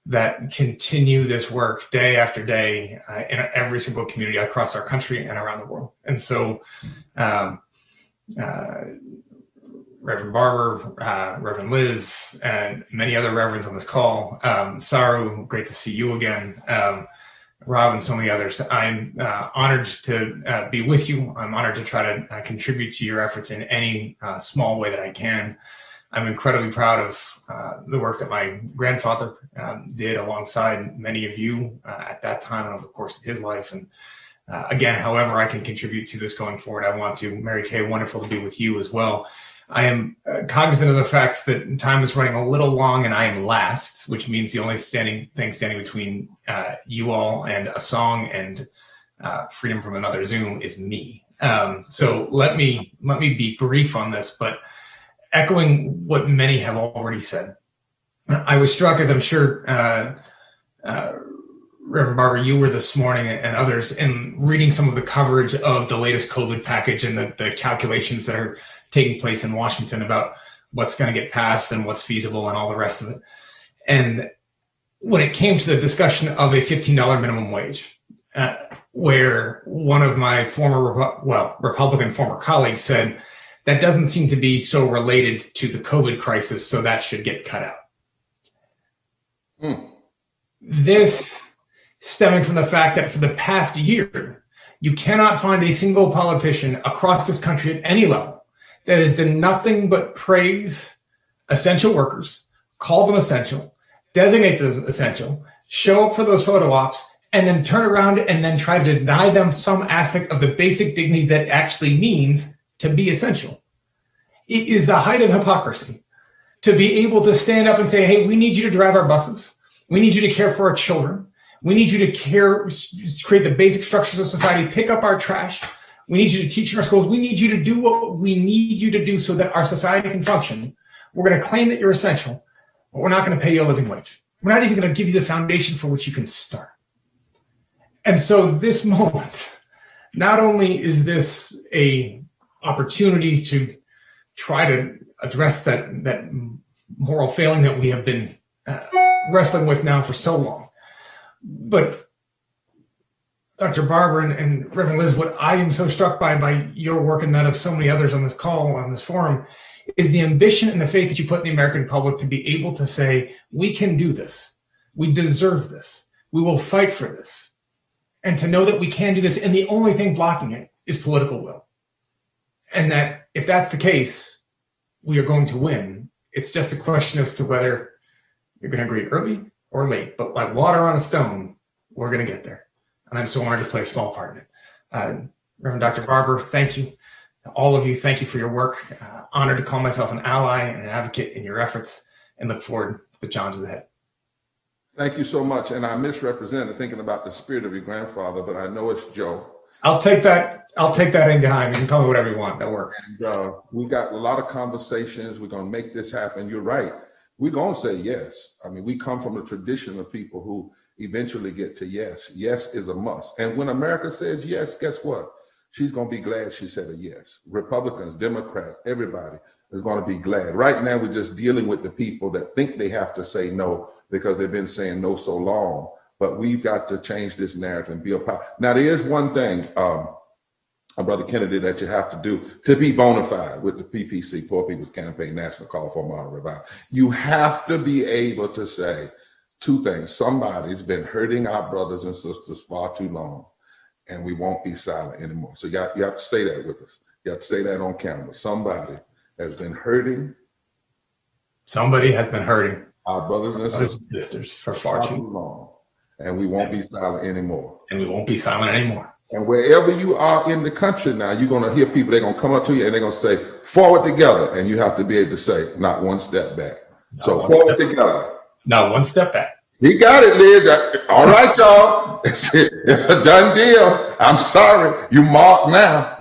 that continue this work day after day in every single community across our country and around the world. And so, Reverend Barber, Reverend Liz, and many other reverends on this call. Saru, great to see you again. Rob and so many others. I'm honored to be with you. I'm honored to try to contribute to your efforts in any small way that I can. I'm incredibly proud of the work that my grandfather did alongside many of you at that time and over the course of his life. And again, however I can contribute to this going forward, I want to. Mary Kay, wonderful to be with you as well. I am cognizant of the fact that time is running a little long and I am last, which means the only thing standing between you all and a song and freedom from another Zoom is me. So let me be brief on this, but echoing what many have already said, I was struck, as I'm sure Reverend Barber, you were this morning and others, in reading some of the coverage of the latest COVID package and the calculations that are taking place in Washington about what's going to get passed and what's feasible and all the rest of it. And when it came to the discussion of a $15 minimum wage, where one of my Republican former colleagues said, that doesn't seem to be so related to the COVID crisis, so that should get cut out. This stemming from the fact that for the past year, you cannot find a single politician across this country at any level that has done nothing but praise essential workers, call them essential, designate them essential, show up for those photo ops, and then turn around and then try to deny them some aspect of the basic dignity that actually means to be essential. It is the height of hypocrisy to be able to stand up and say, hey, we need you to drive our buses. We need you to care for our children. We need you to create the basic structures of society, pick up our trash. We need you to teach in our schools. We need you to do what we need you to do so that our society can function. We're going to claim that you're essential, but we're not going to pay you a living wage. We're not even going to give you the foundation for which you can start. And so this moment, not only is this a opportunity to try to address that moral failing that we have been wrestling with now for so long, but Dr. Barber and Reverend Liz, what I am so struck by your work and that of so many others on this call, on this forum, is the ambition and the faith that you put in the American public to be able to say, we can do this. We deserve this. We will fight for this. And to know that we can do this, and the only thing blocking it is political will. And that if that's the case, we are going to win. It's just a question as to whether you're going to agree early or late. But like water on a stone, we're going to get there. And I'm so honored to play a small part in it. Reverend Dr. Barber, thank you. All of you, thank you for your work. Honored to call myself an ally and an advocate in your efforts, and look forward to the challenges ahead. Thank you so much. And I misrepresented thinking about the spirit of your grandfather, but I know it's Joe. I'll take that in behind. You can call me whatever you want. That works. And, we got a lot of conversations. We're going to make this happen. You're right. We're going to say yes. I mean, we come from a tradition of people who eventually get to yes. Yes is a must. And when America says yes, guess what? She's going to be glad she said a yes. Republicans, Democrats, everybody is going to be glad. Right now, we're just dealing with the people that think they have to say no because they've been saying no so long. But we've got to change this narrative and be a power. Now, there is one thing, Brother Kennedy, that you have to do to be bona fide with the PPC, Poor People's Campaign National Call for Moral Revival. You have to be able to say two things. Somebody's been hurting our brothers and sisters far too long, and we won't be silent anymore. So you have to say that with us. You have to say that on camera. Somebody has been hurting. Somebody has been hurting our brothers and sisters for far too long. And we won't be silent anymore. And we won't be silent anymore. And wherever you are in the country now, you're going to hear people, they're going to come up to you and they're going to say, forward together. And you have to be able to say, not one step back. So forward together. Not one step back. He got it, Liz. All right, y'all. It's a done deal. I'm sorry. You marked now.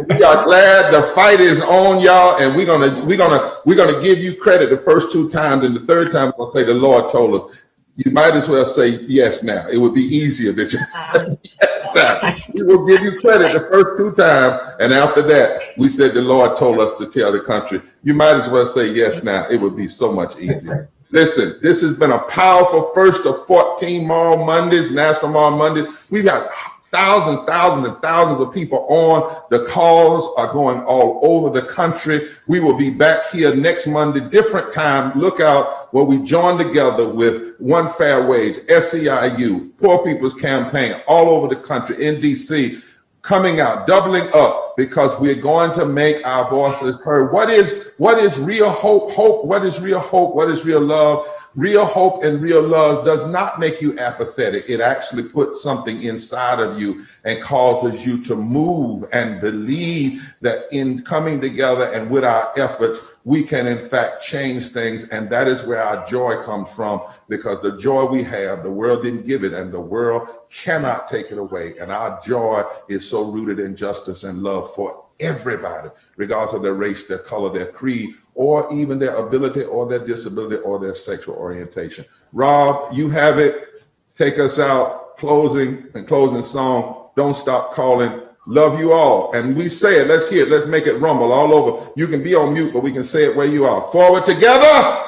We are glad the fight is on, y'all, and we're gonna give you credit the first 2 times, and the third time we're gonna say the Lord told us. You might as well say yes now. It would be easier to just say yes now. We will give you credit the first 2 times, and after that, we said the Lord told us to tell the country. You might as well say yes now. It would be so much easier. Listen, this has been a powerful first of 14 Moral Mondays, National Moral Mondays. We've got thousands of people on. The calls are going all over the country. We will be back here next Monday, different time. Look out where we join together with One Fair Wage, SEIU, Poor People's Campaign, all over the country, in DC, coming out, doubling up, because we're going to make our voices heard. What is real hope? What is real hope? What is real love? Real hope and real love does not make you apathetic. It actually puts something inside of you and causes you to move and believe that in coming together and with our efforts, we can in fact change things. And that is where our joy comes from, because the joy we have, the world didn't give it and the world cannot take it away. And our joy is so rooted in justice and love for everybody, regardless of their race, their color, their creed, or even their ability or their disability or their sexual orientation. Rob, you have it. Take us out. Closing song. Don't Stop Calling. Love you all. And we say it. Let's hear it. Let's make it rumble all over. You can be on mute, but we can say it where you are. Forward together.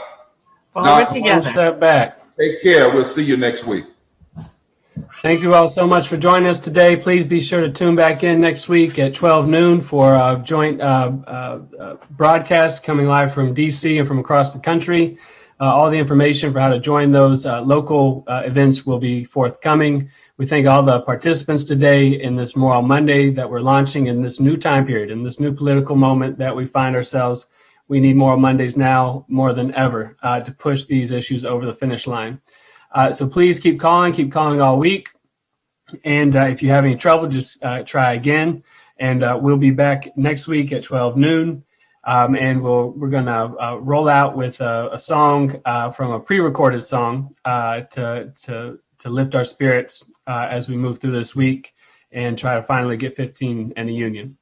Forward together. One step back. Take care. We'll see you next week. Thank you all so much for joining us today. Please be sure to tune back in next week at 12 noon for a joint broadcast coming live from DC and from across the country. All the information for how to join those local events will be forthcoming. We thank all the participants today in this Moral Monday that we're launching in this new time period, in this new political moment that we find ourselves. We need Moral Mondays now more than ever to push these issues over the finish line. So please keep calling all week. And if you have any trouble, just try again. And we'll be back next week at 12 noon. And we're going to roll out with a song from a pre-recorded song to lift our spirits as we move through this week and try to finally get 15 and a union.